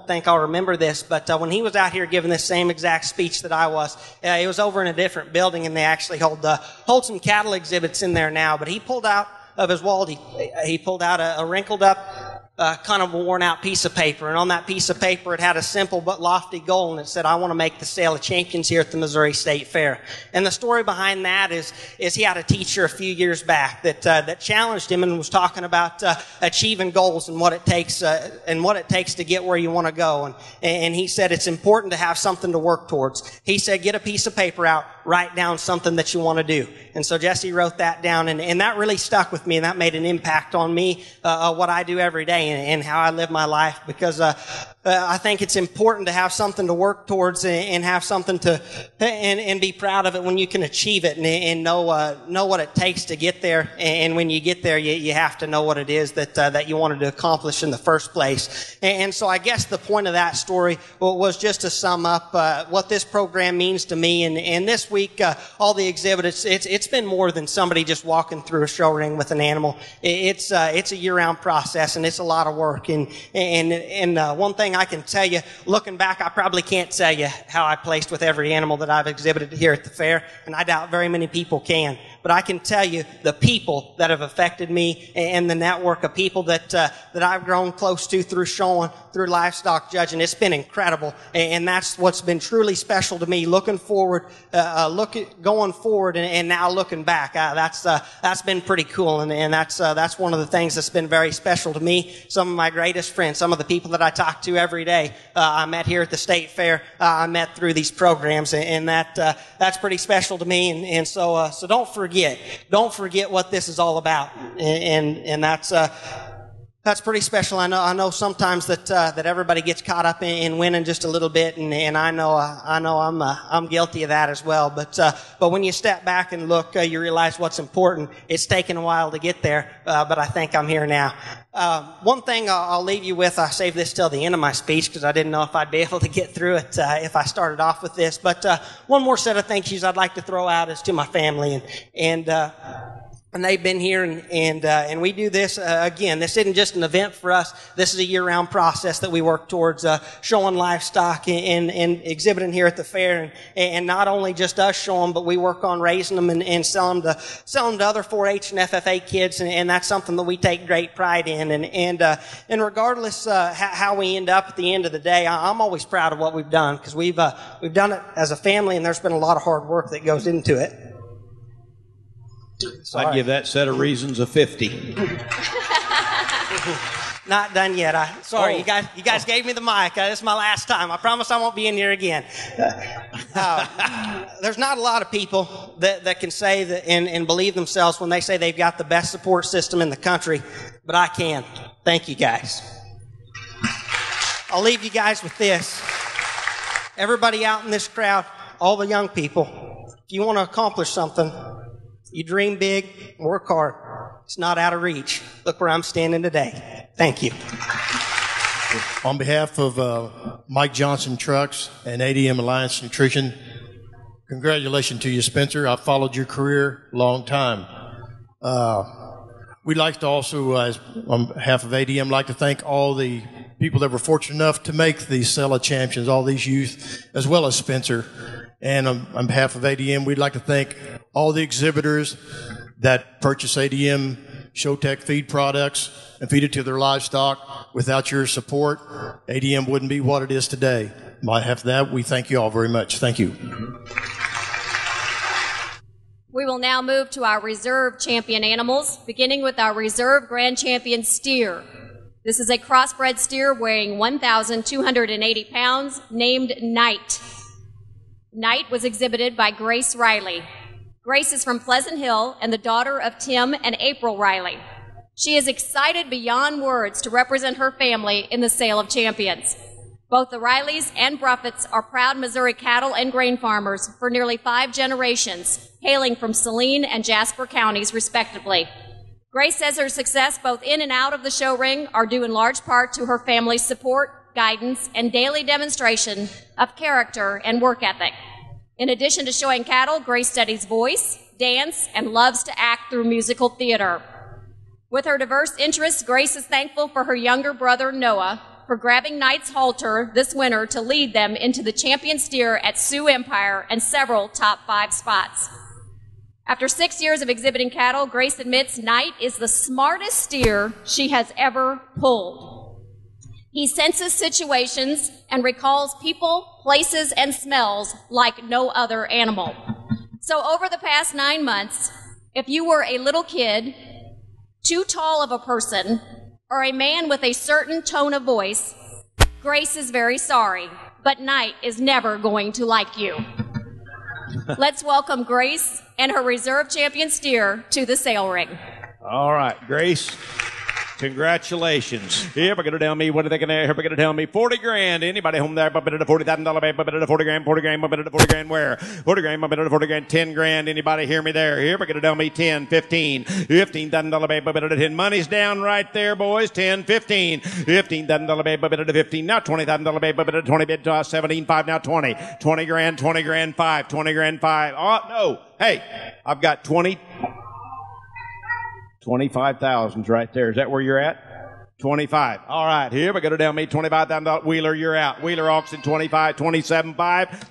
think I'll remember this, but when he was out here giving this same exact speech that I was, it was over in a different building, and they actually hold some cattle exhibits in there now. But he pulled out of his wallet, he pulled out a wrinkled up, kind of worn out piece of paper, and on that piece of paper it had a simple but lofty goal, and it said, "I want to make the Sale of Champions here at the Missouri State Fair." And the story behind that is he had a teacher a few years back that challenged him and was talking about achieving goals and what it takes to get where you want to go. And he said it's important to have something to work towards. He said, get a piece of paper out, write down something that you want to do. And so Jesse wrote that down, and that really stuck with me, and that made an impact on me, what I do every day and how I live my life, because I think it's important to have something to work towards and have something to and be proud of it when you can achieve it and know what it takes to get there. And when you get there, you have to know what it is that you wanted to accomplish in the first place. And so I guess the point of that story was just to sum up what this program means to me. And this week, all the exhibits, it's been more than somebody just walking through a show ring with an animal. It's a year-round process, and it's a lot lot of work. And one thing I can tell you, looking back, I probably can't tell you how I placed with every animal that I've exhibited here at the fair, and I doubt very many people can. But I can tell you the people that have affected me and the network of people that I've grown close to through showing, through livestock judging. It's been incredible, and that's what's been truly special to me. Looking forward, going forward, and now looking back, that's been pretty cool, and that's one of the things that's been very special to me. Some of my greatest friends, some of the people that I talk to every day, I met here at the state fair. I met through these programs, and that's pretty special to me. And so don't forget what this is all about, and that's pretty special. I know sometimes that everybody gets caught up in winning just a little bit, and I know I'm guilty of that as well. But when you step back and look, you realize what's important. It's taken a while to get there, but I think I'm here now. One thing I'll leave you with, I saved this till the end of my speech because I didn't know if I'd be able to get through it if I started off with this. But one more set of thank yous I'd like to throw out is to my family, and they've been here, and we do this again. This isn't just an event for us. This is a year-round process that we work towards showing livestock and exhibiting here at the fair, and not only just us show them, but we work on raising them and sell them to other 4-H and FFA kids, and that's something that we take great pride in. And regardless how we end up at the end of the day, I'm always proud of what we've done because we've done it as a family, and there's been a lot of hard work that goes into it. Sorry. I'd give that set of reasons a 50. Not done yet. You guys gave me the mic. This is my last time. I promise I won't be in here again. There's not a lot of people that can say that and believe themselves when they say they've got the best support system in the country, but I can. Thank you, guys. I'll leave you guys with this. Everybody out in this crowd, all the young people, if you want to accomplish something, you dream big, work hard. It's not out of reach. Look where I'm standing today. Thank you. On behalf of Mike Johnson Trucks and ADM Alliance Nutrition, congratulations to you, Spencer. I've followed your career a long time. We'd like to also, on behalf of ADM, like to thank all the people that were fortunate enough to make the Sella Champions, all these youth, as well as Spencer. And on behalf of ADM, we'd like to thank all the exhibitors that purchase ADM Showtech feed products and feed it to their livestock. Without your support, ADM wouldn't be what it is today. On behalf of that, we thank you all very much. Thank you. We will now move to our reserve champion animals, beginning with our reserve grand champion steer. This is a crossbred steer weighing 1,280 pounds, named Knight. Knight was exhibited by Grace Riley. Grace is from Pleasant Hill and the daughter of Tim and April Riley. She is excited beyond words to represent her family in the Sale of Champions. Both the Rileys and Bruffets are proud Missouri cattle and grain farmers for nearly 5 generations, hailing from Saline and Jasper counties, respectively. Grace says her success both in and out of the show ring are due in large part to her family's support, guidance, and daily demonstration of character and work ethic. In addition to showing cattle, Grace studies voice, dance, and loves to act through musical theater. With her diverse interests, Grace is thankful for her younger brother, Noah, for grabbing Knight's halter this winter to lead them into the champion steer at Sioux Empire and several top 5 spots. After 6 years of exhibiting cattle, Grace admits Knight is the smartest steer she has ever pulled. He senses situations and recalls people, places, and smells like no other animal. So over the past 9 months, if you were a little kid, too tall of a person, or a man with a certain tone of voice, Grace is very sorry, but Knight is never going to like you. Let's welcome Grace and her reserve champion steer to the sale ring. All right, Grace. Congratulations. Here, we're going to tell me, what are they going to, here, we're going to tell me, 40 grand. Anybody home there, bump it at a $40,000 bag, bump it at a 40 grand, bump it at a 40 grand where? 40 grand, bump it at a 40 grand, 10 grand. Anybody hear me there? Here, we're going to tell me 10, 15, $15,000 bag, bump it at a 10. Money's down right there, boys. 10, 15, $15,000 bag, bump it at a 15. Now $20,000 bag, bump it at a 20, bid 17, 5, now 20. 20 grand, 5, 20 grand, 5. Oh, no. Hey, I've got 25,000 right there. Is that where you're at? 25. All right, here we go to down me, $25,000. Wheeler, you're out. Wheeler auction, 25, 27.5,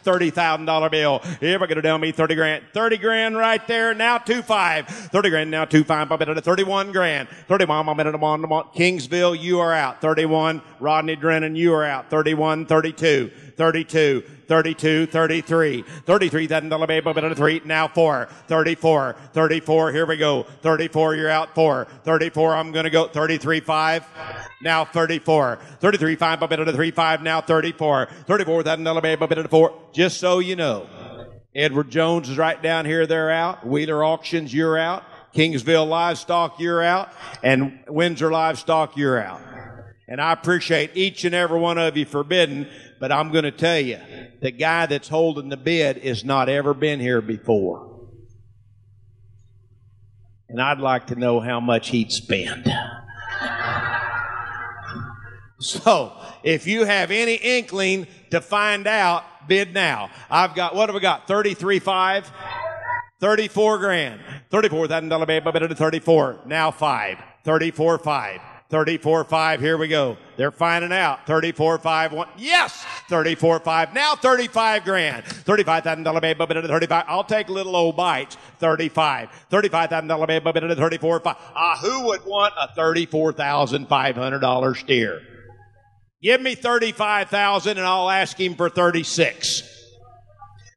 $30,000 bill. Here we go to down me, 30 grand. 30 grand right there, now 2.5. 30 grand, now 2.5, bump it to 31 grand. 31, bump it to 1. Kingsville, you are out. 31. Rodney Drennan, you are out. 31, 32, 32. 32, 33, $33,000 baby, bump it to 3, now 4, 34, 34, here we go, 34, you're out, 4, 34, I'm gonna go, 33.5, now 34, 33.5, bump it to 3.5, now 34, $34,000 baby, bump it to 4, just so you know, Edward Jones is right down here, they're out, Wheeler Auctions, you're out, Kingsville Livestock, you're out, and Windsor Livestock, you're out. And I appreciate each and every one of you for bidding, but I'm going to tell you, the guy that's holding the bid has not ever been here before. And I'd like to know how much he'd spend. So, if you have any inkling to find out, bid now. I've got, what have we got? 33.5? 34 grand. $34,000 baby, bid to 34. Now 5. 34.5. 34.5, here we go. They're finding out. 34.5, 1. Yes! 34.5, now 35 grand. $35,000 baby, bid to 35. I'll take little old bites. 35. $35,000 baby, bid to 34.5. Who would want a $34,500 steer? Give me 35,000 and I'll ask him for 36.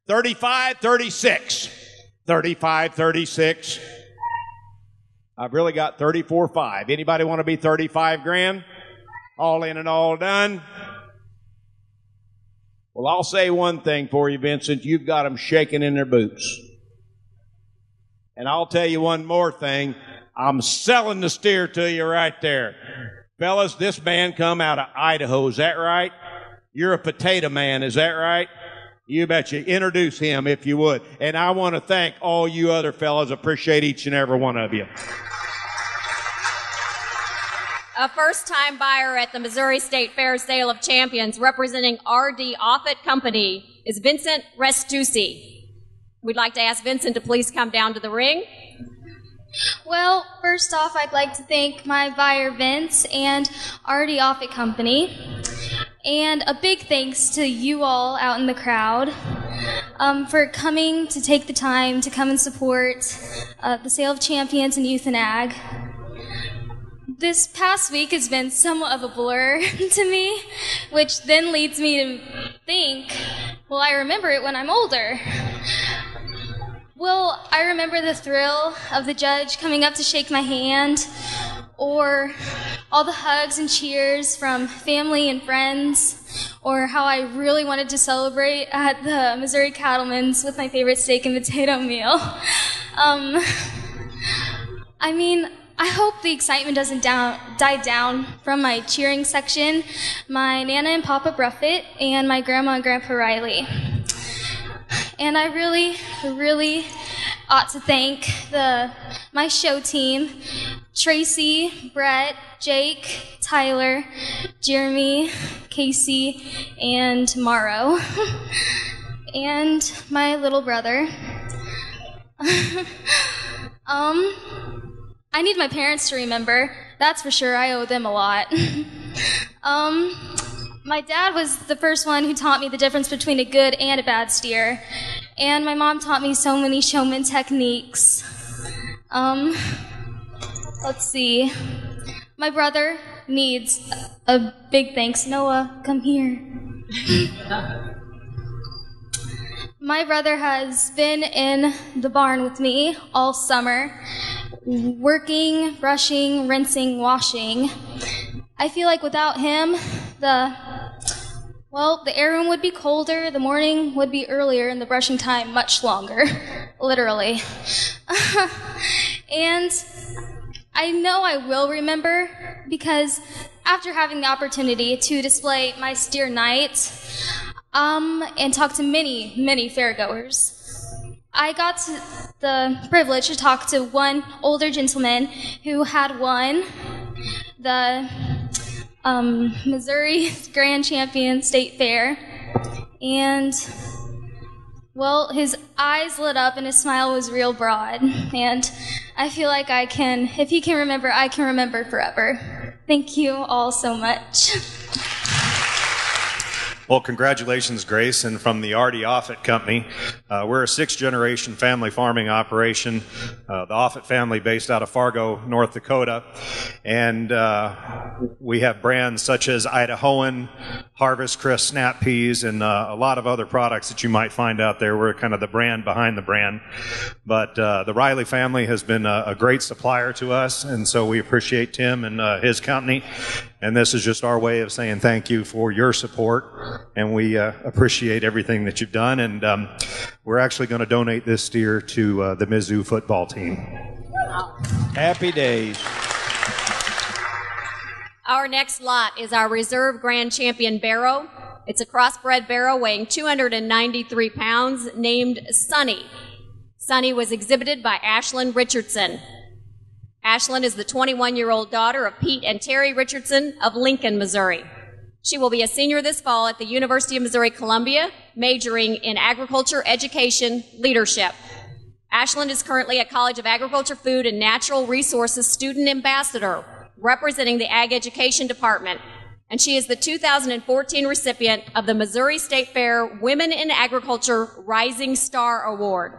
35, 36. 35, 36. I've really got 34.5. Anybody want to be 35 grand? All in and all done? Well, I'll say one thing for you, Vincent. You've got them shaking in their boots. And I'll tell you one more thing. I'm selling the steer to you right there. Fellas, this man come out of Idaho. Is that right? You're a potato man. Is that right? You betcha. Introduce him if you would. And I want to thank all you other fellas. Appreciate each and every one of you. A first-time buyer at the Missouri State Fair Sale of Champions representing R.D. Offutt Company is Vincent Restucci. We'd like to ask Vincent to please come down to the ring. Well, first off, I'd like to thank my buyer, Vince, and R.D. Offutt Company. And a big thanks to you all out in the crowd for coming to take the time to come and support the Sale of Champions and Youth and Ag. This past week has been somewhat of a blur to me, which then leads me to think, well, I remember it when I'm older. Well, I remember the thrill of the judge coming up to shake my hand, or all the hugs and cheers from family and friends, or how I really wanted to celebrate at the Missouri Cattlemen's with my favorite steak and potato meal. I mean, I hope the excitement doesn't die down from my cheering section, my Nana and Papa Bruffett, and my Grandma and Grandpa Riley. And I really, really ought to thank my show team, Tracy, Brett, Jake, Tyler, Jeremy, Casey, and Morrow, and my little brother. I need my parents to remember. That's for sure. I owe them a lot. My dad was the first one who taught me the difference between a good and a bad steer. And my mom taught me so many showman techniques. Let's see. My brother needs a big thanks. Noah, come here. My brother has been in the barn with me all summer, working, brushing, rinsing, washing. I feel like without him, the air room would be colder, the morning would be earlier, and the brushing time much longer, literally. And I know I will remember, because after having the opportunity to display my steer night, and talk to many, many fairgoers, I got the privilege to talk to one older gentleman who had won the Missouri Grand Champion State Fair, and well, his eyes lit up and his smile was real broad, and I feel like I can, if he can remember, I can remember forever. Thank you all so much. Well, congratulations, Grace. And from the R.D. Offutt Company, we're a sixth-generation family farming operation, the Offutt family based out of Fargo, North Dakota. And we have brands such as Idahoan, Harvest Crisp Snap Peas, and a lot of other products that you might find out there. We're kind of the brand behind the brand. But the Riley family has been a great supplier to us, and so we appreciate Tim and his company. And this is just our way of saying thank you for your support, and we appreciate everything that you've done. And we're actually going to donate this steer to the Mizzou football team. Happy days. Our next lot is our reserve grand champion barrow. It's a crossbred barrow weighing 293 pounds named Sunny. Sunny was exhibited by Ashlyn Richardson. Ashlyn is the 21-year-old daughter of Pete and Terry Richardson of Lincoln, Missouri. She will be a senior this fall at the University of Missouri-Columbia, majoring in agriculture, education, leadership. Ashlyn is currently a College of Agriculture, Food, and Natural Resources student ambassador, representing the Ag Education Department, and she is the 2014 recipient of the Missouri State Fair Women in Agriculture Rising Star Award.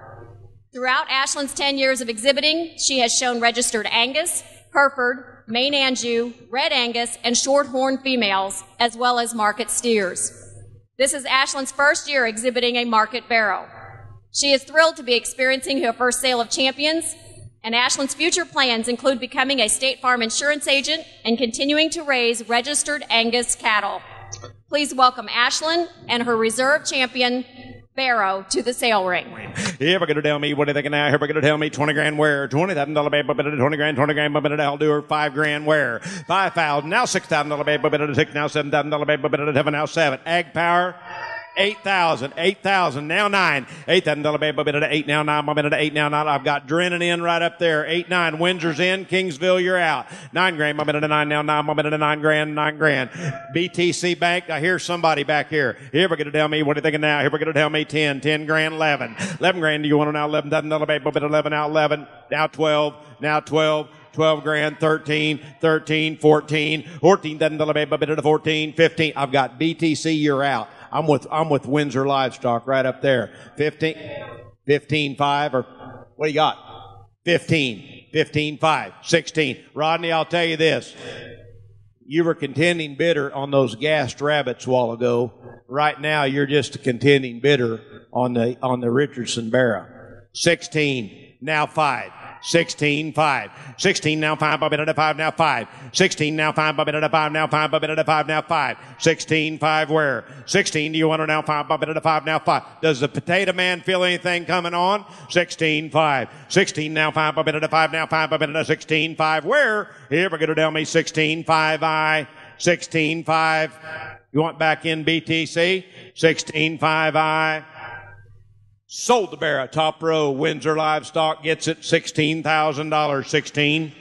Throughout Ashlyn's 10 years of exhibiting, she has shown registered Angus, Hereford, Maine Anjou, Red Angus, and Shorthorn females, as well as market steers. This is Ashlyn's first year exhibiting a market barrow. She is thrilled to be experiencing her first sale of champions, and Ashlyn's future plans include becoming a State Farm insurance agent and continuing to raise registered Angus cattle. Please welcome Ashlyn and her reserve champion, barrow, to the sale ring. Here we're going to tell me, what are they thinking now? Here we're going to tell me 20 grand where? $20,000 babe, 20 grand, I'll do her 5 grand where? 5,000, now $6,000 babe, 6, now $7,000 babe, 7, now 7. Ag Power, 8,000, now 9. $8,000 babe, 8, now 9, 8, now 9. I've got Drennan in right up there. 8, 9. Windsor's in. Kingsville, you're out. 9 grand, 9, now 9 grand, 9 grand. BTC Bank, I hear somebody back here. Here we're going to tell me, what are you thinking now? Here we're going to tell me 10 grand, 11. 11 grand, do you want to now? $11,000 babe, 11, now 11, now 12, now 12. 12 grand, 13, 14,000 babe, 14, 15. I've got BTC, you're out. I'm with Windsor Livestock right up there. 15, 5, or what do you got? 15, 5, 16. Rodney, I'll tell you this. You were contending bidder on those gassed rabbits a while ago. Right now, you're just a contending bidder on the Richardson barrow. 16, now 5. 16, 5. 16, now 5, 5, now 5. 16, now 5, 5, now 5, 5, now 5. 16, 5, where? 16, do you want to now 5, 5, now 5? Does the potato man feel anything coming on? 16, 5. 16, now 5, 5, now 5, 16, 5, where? Here, we're going to tell me 16, 5, I. 16, 5. You want back in BTC? 16, 5, I. Sold the barrow, top row. Windsor Livestock gets it $16,000. 16.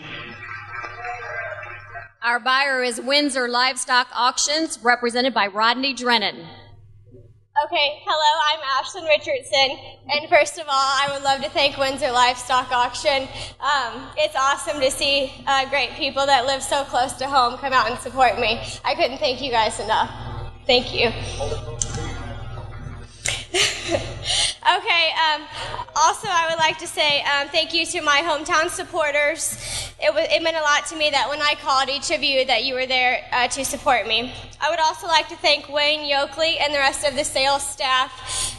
Our buyer is Windsor Livestock Auctions, represented by Rodney Drennan. Okay, hello, I'm Ashlyn Richardson, and first of all, I would love to thank Windsor Livestock Auction. It's awesome to see great people that live so close to home come out and support me. I couldn't thank you guys enough. Thank you. Okay, also I would like to say thank you to my hometown supporters. It meant a lot to me that when I called each of you that you were there to support me. I would also like to thank Wayne Yoakley and the rest of the sales staff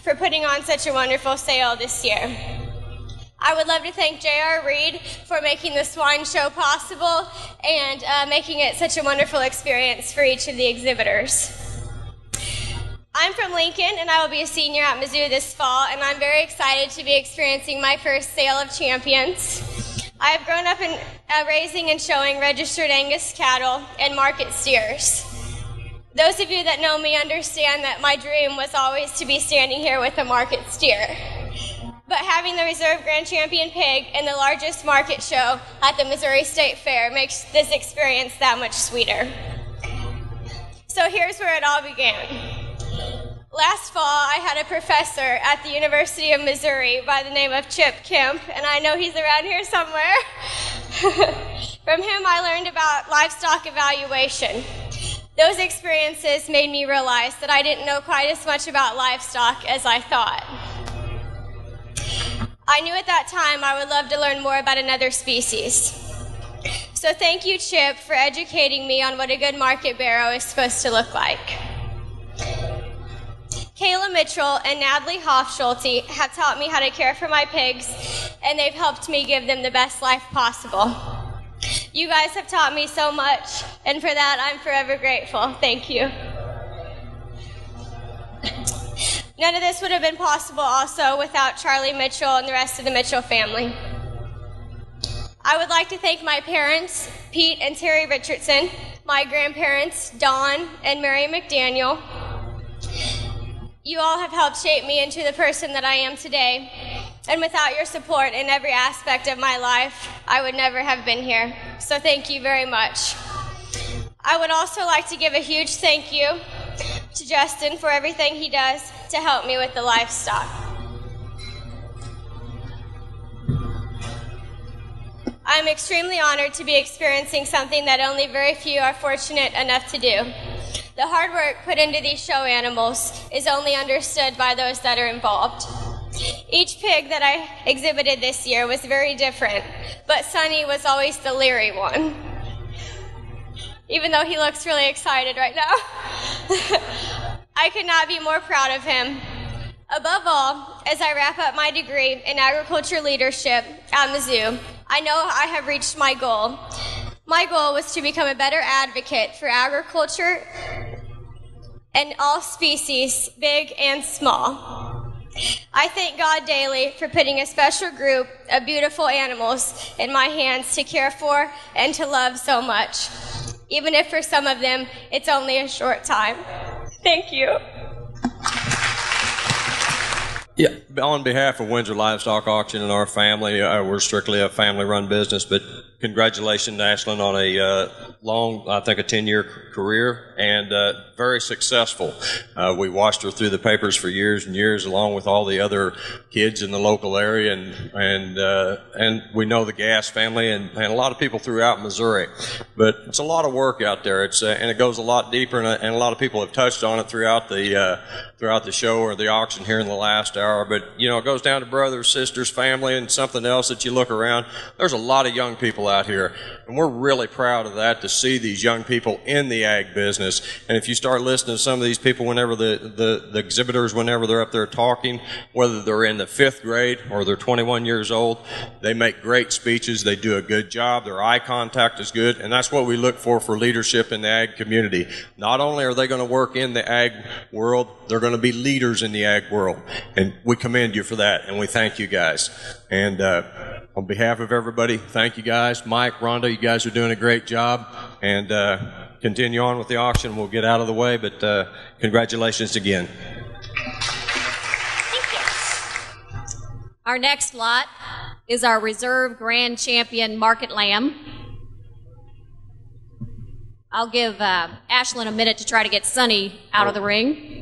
for putting on such a wonderful sale this year. I would love to thank J.R. Reed for making the swine show possible and making it such a wonderful experience for each of the exhibitors. I'm from Lincoln, and I will be a senior at Mizzou this fall, and I'm very excited to be experiencing my first sale of champions. I have grown up in raising and showing registered Angus cattle and market steers. Those of you that know me understand that my dream was always to be standing here with a market steer. But having the Reserve Grand Champion pig in the largest market show at the Missouri State Fair makes this experience that much sweeter. So here's where it all began. Last fall, I had a professor at the University of Missouri by the name of Chip Kemp, and I know he's around here somewhere. from whom I learned about livestock evaluation. Those experiences made me realize that I didn't know quite as much about livestock as I thought. I knew at that time I would love to learn more about another species. So thank you, Chip, for educating me on what a good market barrow is supposed to look like. Kayla Mitchell and Natalie Hofschulte have taught me how to care for my pigs, and they've helped me give them the best life possible. You guys have taught me so much, and for that I'm forever grateful. Thank you. None of this would have been possible also without Charlie Mitchell and the rest of the Mitchell family. I would like to thank my parents, Pete and Terry Richardson, my grandparents, Dawn and Mary McDaniel. You all have helped shape me into the person that I am today, and without your support in every aspect of my life, I would never have been here. So thank you very much. I would also like to give a huge thank you to Justin for everything he does to help me with the livestock. I'm extremely honored to be experiencing something that only very few are fortunate enough to do. The hard work put into these show animals is only understood by those that are involved. Each pig that I exhibited this year was very different, but Sonny was always the leery one, even though he looks really excited right now. I could not be more proud of him. Above all, as I wrap up my degree in agriculture leadership at Mizzou, I know I have reached my goal. My goal was to become a better advocate for agriculture and all species, big and small. I thank God daily for putting a special group of beautiful animals in my hands to care for and to love so much, even if for some of them it's only a short time. Thank you. Yeah, on behalf of Windsor Livestock Auction and our family, we're strictly a family-run business, but congratulations to Ashlyn on a long, I think a 10-year career, and very successful. We watched her through the papers for years and years, along with all the other kids in the local area, and we know the Gass family and a lot of people throughout Missouri. But it's a lot of work out there. It's and it goes a lot deeper, and a lot of people have touched on it throughout the show or the auction here in the last hour. But you know, it goes down to brothers, sisters, family, and something else that you look around. There's a lot of young people out here, and we're really proud of that, to see these young people in the ag business. And if you start listening to some of these people, whenever the exhibitors, whenever they're up there talking, whether they're in the 5th grade or they're 21 years old, they make great speeches. They do a good job. Their eye contact is good, and that's what we look for leadership in the ag community. Not only are they going to work in the ag world, they're going to be leaders in the ag world, and we commend you for that, and we thank you guys. And on behalf of everybody, thank you guys. Mike, Rhonda, you guys are doing a great job, and continue on with the auction. We'll get out of the way, but congratulations again. Our next lot is our reserve grand champion market lamb. I'll give Ashlyn a minute to try to get Sonny out of the ring.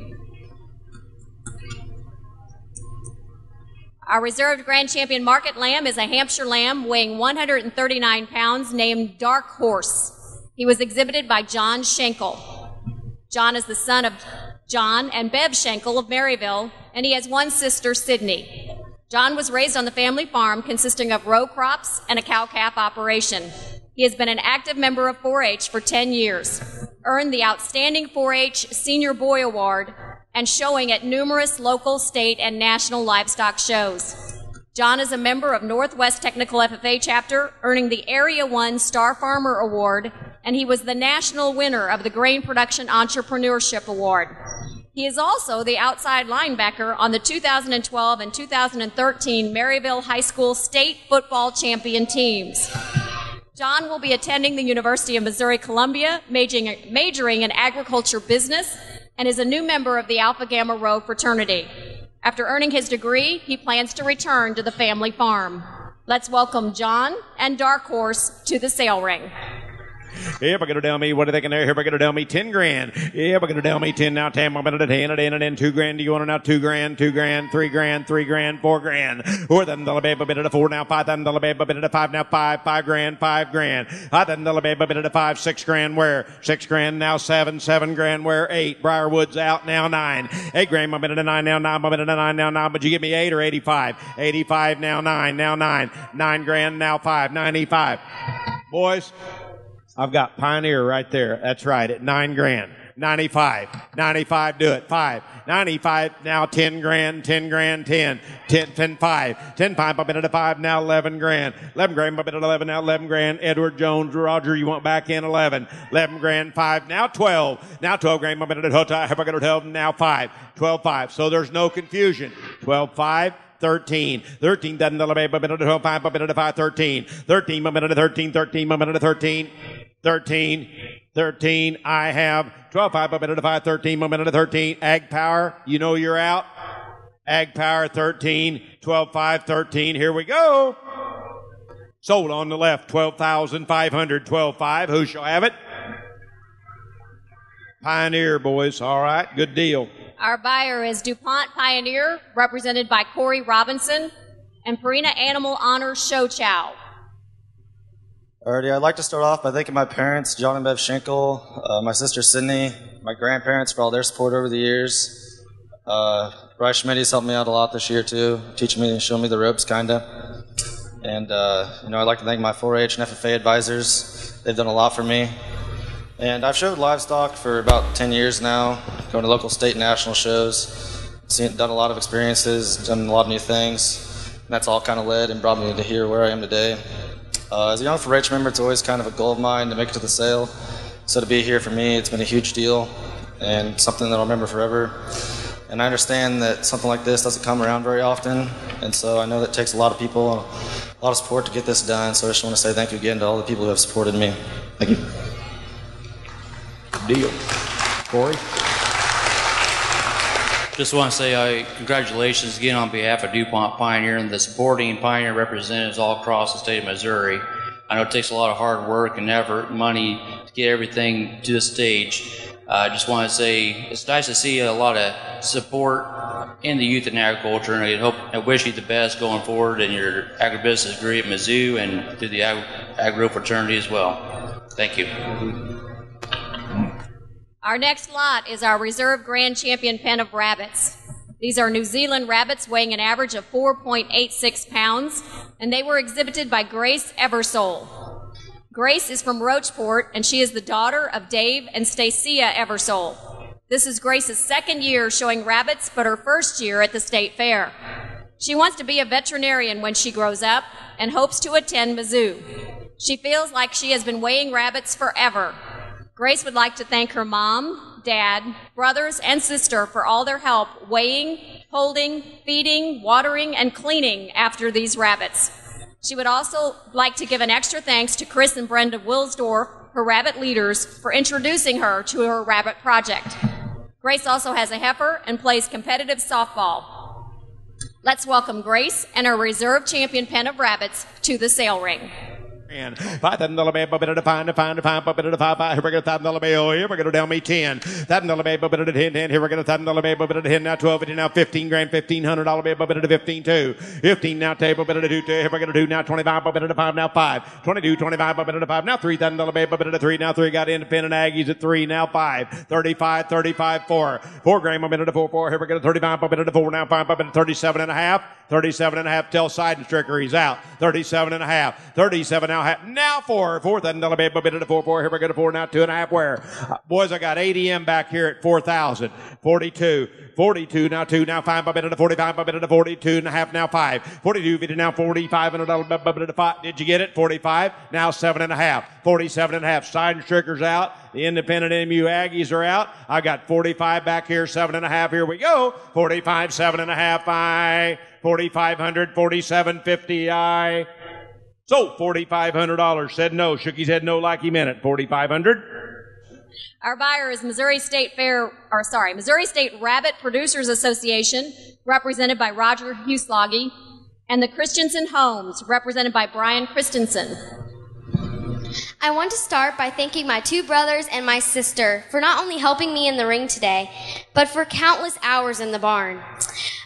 Our reserved grand champion market lamb is a Hampshire lamb weighing 139 pounds named Dark Horse. He was exhibited by John Schenkel. John is the son of John and Bev Schenkel of Maryville, and he has one sister, Sydney. John was raised on the family farm consisting of row crops and a cow-calf operation. He has been an active member of 4-H for 10 years, earned the Outstanding 4-H Senior Boy Award, and showing at numerous local, state, and national livestock shows. John is a member of Northwest Technical FFA chapter, earning the Area 1 Star Farmer Award, and he was the national winner of the Grain Production Entrepreneurship Award. He is also the outside linebacker on the 2012 and 2013 Maryville High School State Football Champion teams. John will be attending the University of Missouri-Columbia, majoring in agriculture business, and is a new member of the Alpha Gamma Rho fraternity. After earning his degree, he plans to return to the family farm. Let's welcome John and Dark Horse to the sale ring. Here, we're going to tell me, what are they thinking there? Here, we're going to tell me 10 grand. Here, we're going to tell me 10 now, 10, 1 minute, 10, and then 2 grand. Do you want to now 2 grand, 2 grand, 3 grand, 3 grand, 4 grand. 4 then the baby, a bit of 4 now, 5 then the baby, a bit of 5 now, 5 grand, 5 grand. 5 then the baby, a bit of 5, 6 grand where? 6 grand now, 7 grand where? 8. Briarwood's out now, 9. 8 grand, a bit of 9 now, 9, a bit of 9 now, 9. But you give me 8 or 85? 85 now, 9 now, 9. 9 grand now, 5, 95. Boys, I've got Pioneer right there. That's right, at 9 grand. 95. 95, do it. 5. 95, now 10 grand, 10 grand, 10. 10, 5. 10, 5, up into 5, now 11 grand. 11 grand, up into 11, now 11 grand. Edward Jones, Roger, you want back in 11. 11 grand, 5, now 12. Now 12 grand, up into 12, now 5. 12, 5. So there's no confusion. 12, 5. 13. 13 doesn't elevate, but 12, 5, but 5, 13. 13, but 13, 13, but 13. 13. 13. I have 12, 5, but 5, 13, but 13. Ag Power, you know you're out. Ag Power, 13. 12, 5, 13. Here we go. Sold on the left, 12,500. 12, 5. Who shall have it? Pioneer, boys. All right. Good deal. Our buyer is DuPont Pioneer, represented by Corey Robinson, and Purina Animal Honors Show Chow. Alrighty, I'd like to start off by thanking my parents, John and Bev Schenkel, my sister Sydney, my grandparents for all their support over the years. Bryce Schmitty's helped me out a lot this year too, teaching me and showing me the ropes, kinda. And I'd like to thank my 4-H and FFA advisors. They've done a lot for me. And I've showed livestock for about 10 years now, going to local, state, and national shows, done a lot of experiences, done a lot of new things. And that's all kind of led and brought me to here where I am today. As a young 4-H member, it's always kind of a goal of mine to make it to the sale. So to be here for me, it's been a huge deal and something that I'll remember forever. And I understand that something like this doesn't come around very often. And so I know that it takes a lot of people, a lot of support to get this done. So I just want to say thank you again to all the people who have supported me. Thank you. Deal. Corey? Just want to say congratulations again on behalf of DuPont Pioneer and the supporting Pioneer representatives all across the state of Missouri. I know it takes a lot of hard work and effort and money to get everything to this stage. I just want to say it's nice to see a lot of support in the youth and agriculture, and I wish you the best going forward in your agribusiness degree at Mizzou and through the agro fraternity as well. Thank you. Our next lot is our reserve grand champion pen of rabbits. These are New Zealand rabbits weighing an average of 4.86 pounds, and they were exhibited by Grace Eversole. Grace is from Roachport, and she is the daughter of Dave and Stacia Eversole. This is Grace's second year showing rabbits, but her first year at the state fair. She wants to be a veterinarian when she grows up and hopes to attend Mizzou. She feels like she has been weighing rabbits forever. Grace would like to thank her mom, dad, brothers, and sister for all their help weighing, holding, feeding, watering, and cleaning after these rabbits. She would also like to give an extra thanks to Chris and Brenda Wilsdorf, her rabbit leaders, for introducing her to her rabbit project. Grace also has a heifer and plays competitive softball. Let's welcome Grace and her reserve champion pen of rabbits to the sale ring. $5,000 babe, but to find, but to 5. Here we go, $1,000 babe. Here we go, down me 10. $1,000 babe, but to 10. Here we go, $1,000 babe, but to 10. Now 12. Now 15 grand, $1,500 babe, but to 15 2. 15 now table, but to 2. Here we go, 2. Now 25, but to 5. Now 5. 22, 25, but to 5. Now $3,000 babe, but to 3. Now 3 got independent Aggies at 3. Now 5. 35, 35, 4. 4 grand, but to 4. Here we go, 35, but to 4. Now 5, but to 37 and a half. 37 and a half. Tell Seidenstricker he's out. 37 and a half. 37 now half. Now 4. $4,000 babe, but to 4. Here we go to 4. Now 2.5 where? Boys, I got ADM back here at 4,000. 42. 42 now 2. Now 5 to 45. To 42 and a half. Now 5. 42 50 now 45 and a 5. Did you get it? 45. Now 7 and a half. 47 and a half. Seidenstricker's out. The independent MU Aggies are out. I got 45 back here. 7 and a half. Here we go. 45. 7 and a half. I. 4,500. 47.50. I. So, $4,500. Said no. Shook his head no like he meant it. 4,500. Our buyer is Missouri State Rabbit Producers Association, represented by Roger Husloggy, and the Christensen Homes, represented by Brian Christensen. I want to start by thanking my 2 brothers and my sister for not only helping me in the ring today, but for countless hours in the barn.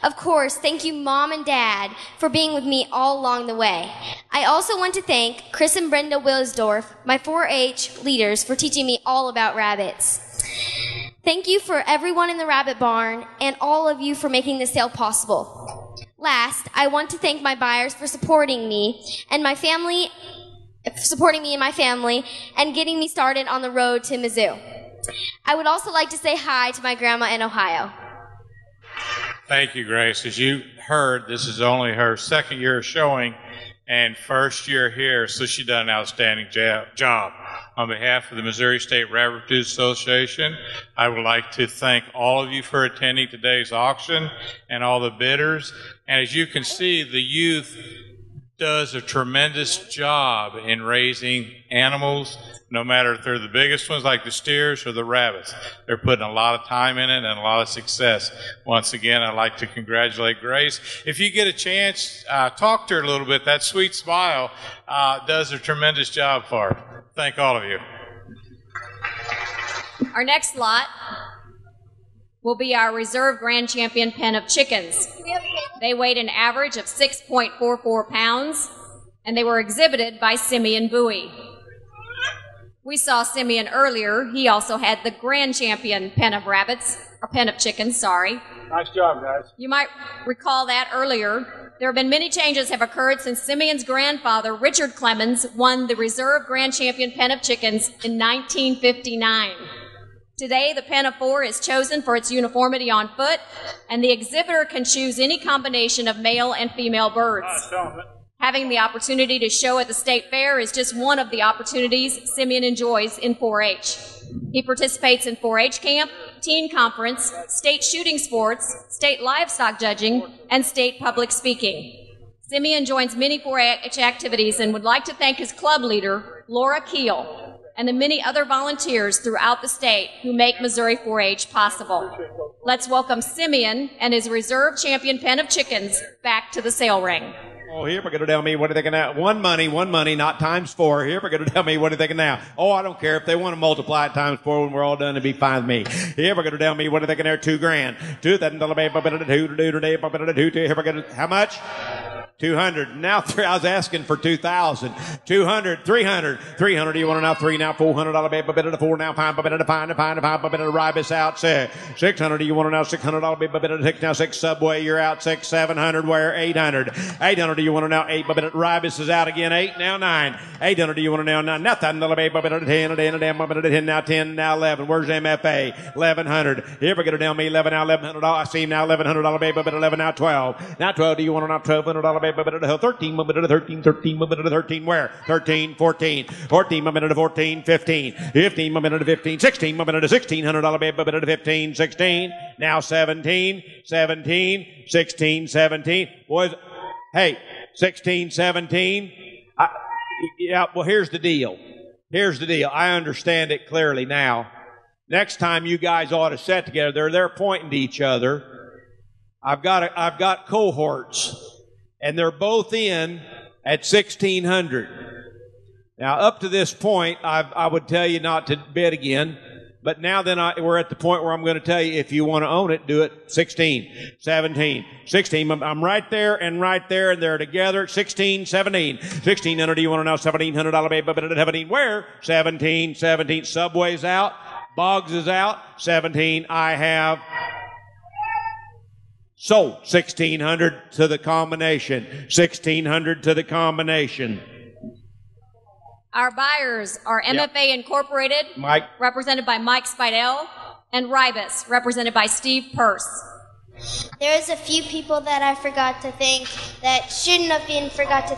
Of course, thank you, Mom and Dad, for being with me all along the way. I also want to thank Chris and Brenda Wilsdorf, my 4-H leaders, for teaching me all about rabbits. Thank you for everyone in the rabbit barn and all of you for making this sale possible. Last, I want to thank my buyers for supporting me and my family and getting me started on the road to Mizzou. I would also like to say hi to my grandma in Ohio. Thank you, Grace. As you heard, this is only her second year of showing and first year here, so she done an outstanding job. On behalf of the Missouri State Rabbit Producers Association, I would like to thank all of you for attending today's auction and all the bidders. And as you can see, the youth does a tremendous job in raising animals, no matter if they're the biggest ones like the steers or the rabbits. They're putting a lot of time in it and a lot of success. Once again, I'd like to congratulate Grace. If you get a chance, talk to her a little bit. That sweet smile does a tremendous job for her. Thank all of you. Our next lot will be our reserve grand champion pen of chickens. They weighed an average of 6.44 pounds, and they were exhibited by Simeon Bowie. We saw Simeon earlier. He also had the grand champion pen of chickens, sorry. Nice job, guys. You might recall that earlier. There have been many changes have occurred since Simeon's grandfather, Richard Clemens, won the reserve grand champion pen of chickens in 1959. Today, the pen of 4 is chosen for its uniformity on foot, and the exhibitor can choose any combination of male and female birds. Having the opportunity to show at the state fair is just one of the opportunities Simeon enjoys in 4-H. He participates in 4-H camp, teen conference, state shooting sports, state livestock judging, and state public speaking. Simeon joins many 4-H activities and would like to thank his club leader, Laura Keel, and the many other volunteers throughout the state who make Missouri 4-H possible. Let's welcome Simeon and his reserve champion pen of chickens back to the sale ring. Oh, here we're going to tell me what are they going to, one money, not times 4. Here we're going to tell me what are they going to now. Oh, I don't care if they want to multiply it times 4 when we're all done, it'd be fine with me. Here we're going to tell me what are they going to $2,000. Here we're going to, how much? 200. Now I was asking for 2,000. 200, 300. 300, do you want to now? 3 now, $400 baby, bit of 4 now, fine, bit of bit of ribis out, 600, do you want to now? $600 baby, bit of 6 now, 6 Subway, you're out, 6, 700, where? 800. 800, do you want to now? 8, bit of ribis is out again, 8 now, 9. 800, do you want to now? 9, nothing, baby, bit of 10, 10 now, 10 now, 11. Where's MFA? 1100. Here we're going to tell me 11 now, $1,100. I see now $1,100 baby, bit of 11 now, 12. Now 12, do you want to now? $1,200 baby, bit of 13, 13, where? 13, 14, 14, 14, 15, 15, 15, 16, $1,600 baby, bit of 15, 16, now 17, 17, 16, 17, boys, hey, 16, 17, yeah, well, here's the deal. I understand it clearly now. Next time you guys ought to sit together, they're pointing to each other. I've got cohorts, and they're both in at 1,600. Now, up to this point, I would tell you not to bid again, but now we're at the point where I'm going to tell you if you want to own it, do it 16, 17, 16. I'm right there, and they're together. 16, 17, 1,600. Do you want to know? $1,700 baby, 17. Where? 17, 17. Subway's out. Boggs is out. 17. I have sold. 1,600 to the combination. 1,600 to the combination. Our buyers are MFA Incorporated, Mike, represented by Mike Spidell, and Ribis, represented by Steve Purse. There's a few people that I forgot to thank that shouldn't have been forgot to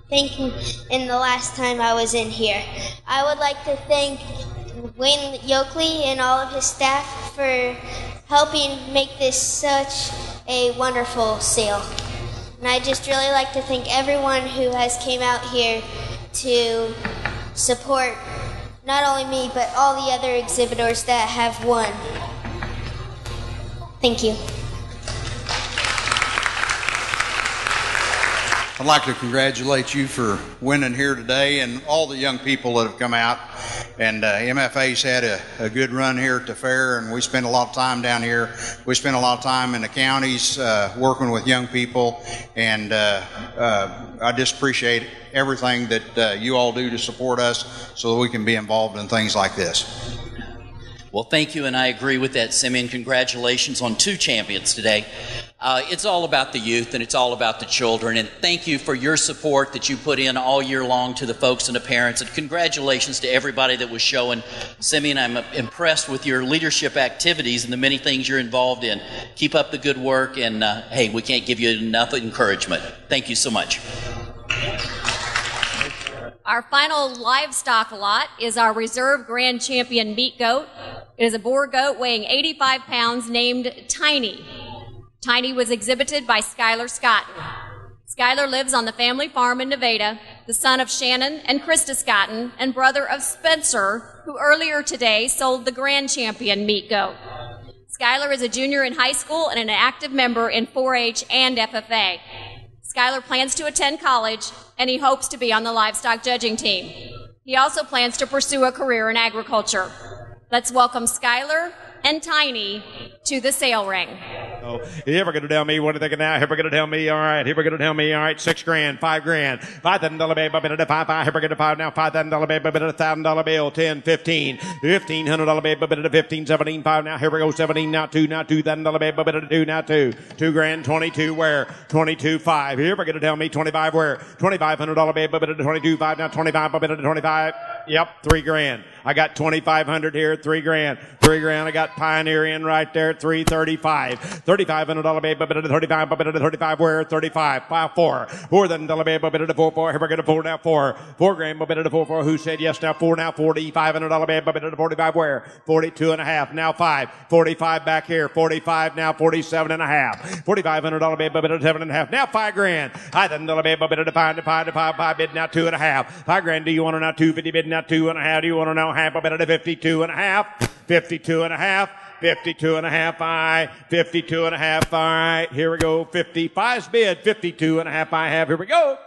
thanking in the last time I was in here. I would like to thank Wayne Yoakley and all of his staff for helping make this such a wonderful sale. And I just really like to thank everyone who has came out here to support not only me, but all the other exhibitors that have won. Thank you. I'd like to congratulate you for winning here today and all the young people that have come out. And MFA's had a good run here at the fair, and we spend a lot of time down here. We spend a lot of time in the counties working with young people, and I just appreciate everything that you all do to support us so that we can be involved in things like this. Well, thank you, and I agree with that, Simeon. Congratulations on 2 champions today. It's all about the youth, and it's all about the children, and thank you for your support that you put in all year long to the folks and the parents, and congratulations to everybody that was showing. Simeon, I'm impressed with your leadership activities and the many things you're involved in. Keep up the good work, and hey, we can't give you enough encouragement. Thank you so much. Our final livestock lot is our reserve grand champion meat goat. It is a Boer goat weighing 85 pounds named Tiny. Tiny was exhibited by Skylar Scotton. Skylar lives on the family farm in Nevada, the son of Shannon and Krista Scotton, and brother of Spencer, who earlier today sold the grand champion meat goat. Skylar is a junior in high school and an active member in 4-H and FFA. Skylar plans to attend college, and he hopes to be on the livestock judging team. He also plans to pursue a career in agriculture. Let's welcome Skylar and Tiny to the sale ring. Oh, here we're going to tell me what are they thinking now? Here we're going to tell me, all right. Here we're going to tell me, all right, $6,000, $5,000, $5,000 babe, a bit of the $5. Here we're going to $5 now, $5,000 babe, a bit of the $1,000 bill, $10, $15, $1,500 babe, a bit of the $15, $17, $5 now. Here we go, $17 now, $2 now, $2,000 babe, a bit of the $2 now, $2,000, $22 where, $22, $5. Here we're going to tell me $25 where, $2,500 babe, a bit of the $22, $5 now, $25, a bit of the $25. Yep, $3,000. I got $2,500 here, $3,000. $3,000. I got Pioneer in right there, $335. $3,500 babe, a bit of the 35, a bit of the 35 where, 35, 5, 4. $4,000 babe, a bit of the 4, 4. Here we're going to 4 now, 4. $4,000, a bit of the 4, 4. Who said yes now? 4 now, $4,500 babe, a bit of the 45 where, 42 and a half. Now 5. 45 back here, 45 now, 47 and a half. $4,500 babe, a bit of 7 and a half. Now $5,000. $5,000 babe, a bit of the 5 to 5 to 5, 5 bid now 2 and a half. $5,000. Do you want to now 250 bid now 2 and a half? Do you want to know half? A bit of the 52 and a half. 52 and a half. 52 and a half, I. 52 and a half, all right. Here we go. 55's bid. 52 and a half, I have. Here we go.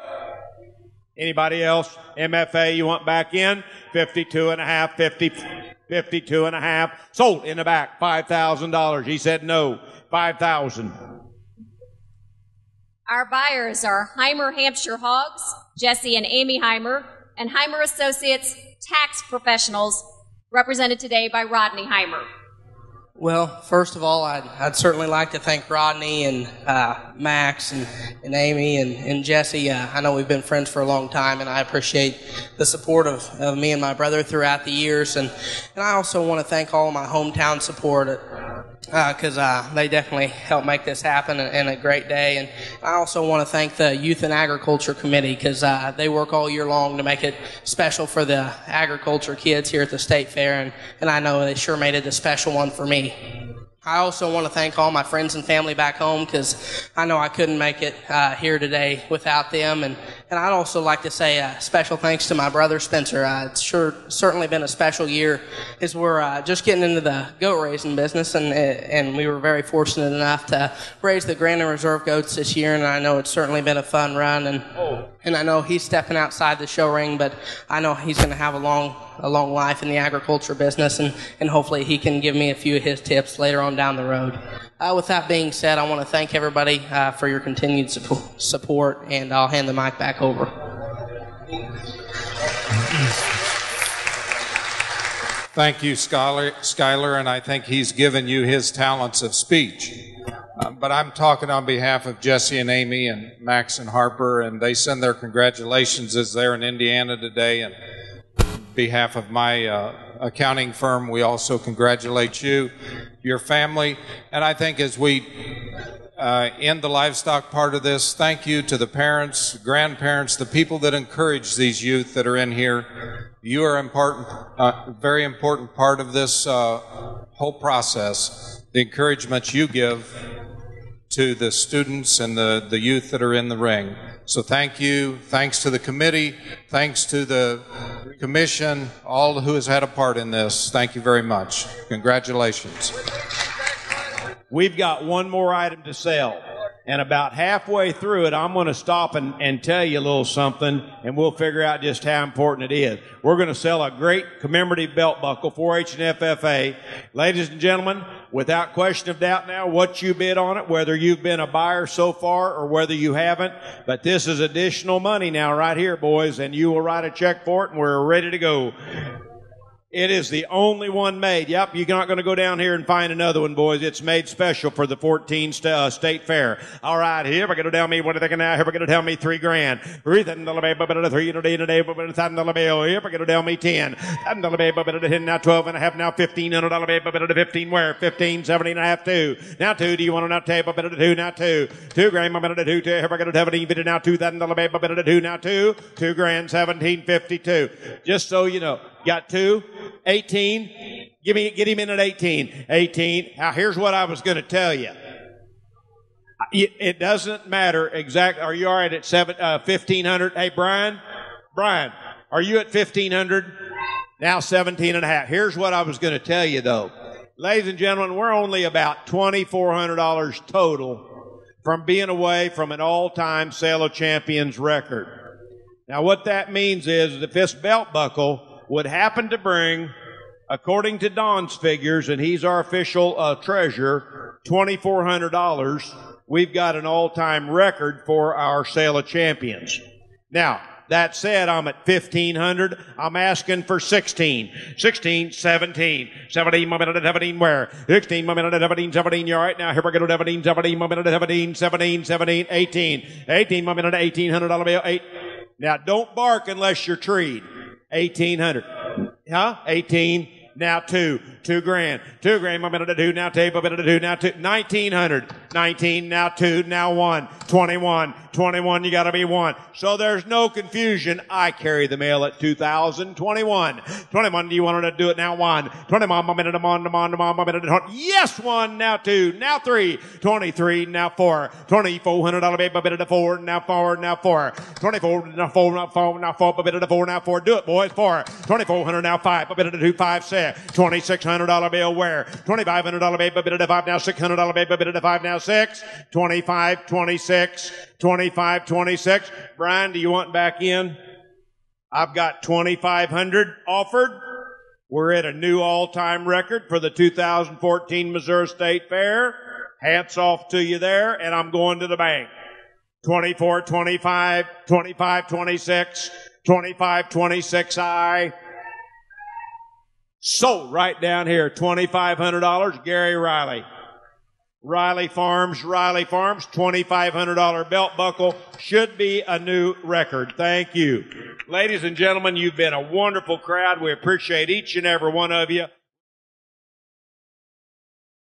Anybody else? MFA, you want back in? 52 and a half, 52 and a half. Sold in the back. $5,000. He said no. 5,000. Our buyers are Heimer Hampshire Hogs, Jesse and Amy Heimer, and Heimer Associates Tax Professionals, represented today by Rodney Heimer. Well, first of all, I'd certainly like to thank Rodney and Max and Amy and Jesse. I know we've been friends for a long time, and I appreciate the support of me and my brother throughout the years. And I also want to thank all of my hometown support because they definitely helped make this happen and a great day. And I also want to thank the Youth and Agriculture Committee because they work all year long to make it special for the agriculture kids here at the State Fair, and I know they sure made it a special one for me. I also want to thank all my friends and family back home because I know I couldn't make it here today without them. And I'd also like to say special thanks to my brother Spencer. It's certainly been a special year as we're just getting into the goat raising business, and we were very fortunate enough to raise the Grand and Reserve goats this year, and I know it's certainly been a fun run. And I know he's stepping outside the show ring, but I know he's going to have a long life in the agriculture business, and hopefully he can give me a few of his tips later on down the road. With that being said, I want to thank everybody for your continued support, and I'll hand the mic back over. Thank you, Skylar, and I think he's given you his talents of speech. But I'm talking on behalf of Jesse and Amy and Max and Harper, and they send their congratulations as they're in Indiana today. And on behalf of my accounting firm, we also congratulate you, your family. And I think as we end the livestock part of this, thank you to the parents, grandparents, the people that encourage these youth that are in here. You are a very important part of this whole process. The encouragement you give to the students and the youth that are in the ring. So thank you. Thanks to the committee. Thanks to the commission, all who has had a part in this. Thank you very much. Congratulations. We've got one more item to sell. And about halfway through it, I'm going to stop and tell you a little something, and we'll figure out just how important it is. We're going to sell a great commemorative belt buckle, 4-H and FFA. Ladies and gentlemen, without question of doubt now, what you bid on it, whether you've been a buyer so far or whether you haven't, but this is additional money now right here, boys, and you will write a check for it, and we're ready to go. It is the only one made. Yep, you're not going to go down here and find another one, boys. It's made special for the 14 State Fair. All right, here we're going to tell me, what are they thinking now? Here we're going to tell me $3,000. Here we're going to tell me 10. Now 12 and a half, now 1,500. 15 where? 15, 17 and a half, 2. Now 2, do you want to not table? 2, now 2. 2 grand, here we're going to have it even now $2,000, 2, now 2. 2 grand, 1752. Just so you know. Got 2, 18. Get him in at 18. 18. Now here's what I was going to tell you. It doesn't matter exactly. Are you all right at 1,500? Hey, Brian, are you at 1,500? Now 17 and a half. Here's what I was going to tell you though. Ladies and gentlemen, we're only about $2,400 total from being away from an all-time Sale of Champions record. Now what that means is if this belt buckle would happen to bring, according to Don's figures, and he's our official treasurer, $2,400, we've got an all-time record for our Sale of Champions. Now, that said, I'm at 1,500. I'm asking for 16. 16, 17. 17, my minute, 17, where? 16, my minute, 17, 17. You're all right now. Here we go to 17, 17, my minute, 17, 17, 17, 18. 18, my minute, $1,800 bill. 8. Now, don't bark unless you're treed. 1,800. Huh? 18. Now 2. 2 grand. 2 grand. My minute to 2. Now table. Minute to 2. Now 2. 1,900. 19. Now 2. Now 1. 21. 21. You gotta be 1. So there's no confusion. I carry the mail at 2,000. 21. 21. Do you want to do it now? 1. 21. My minute. My minute. Yes. 1. Now 2. Now 3. 23. Now 4. $2,400 baby. My minute to 4. Now 4. Now 4. 24. Now 4. Now 4. Now 4. My minute to 4. Now 4. Do it, boys. 4. 2,400. Now 5. My minute to 2. 5. 6. $2,600 bill where? $2,500 baby. My minute to 5. Now $600 baby. My minute to 5. Now 6. 25. 26. 25, 26. Brian, do you want back in? I've got 2,500 offered. We're at a new all-time record for the 2014 Missouri State Fair. Hats off to you there, and I'm going to the bank. 24, 25, 25, 26, 25, 26, So, right down here, $2,500, Gary Riley. Riley Farms, $2,500 belt buckle. Should be a new record. Thank you. Ladies and gentlemen, you've been a wonderful crowd. We appreciate each and every one of you.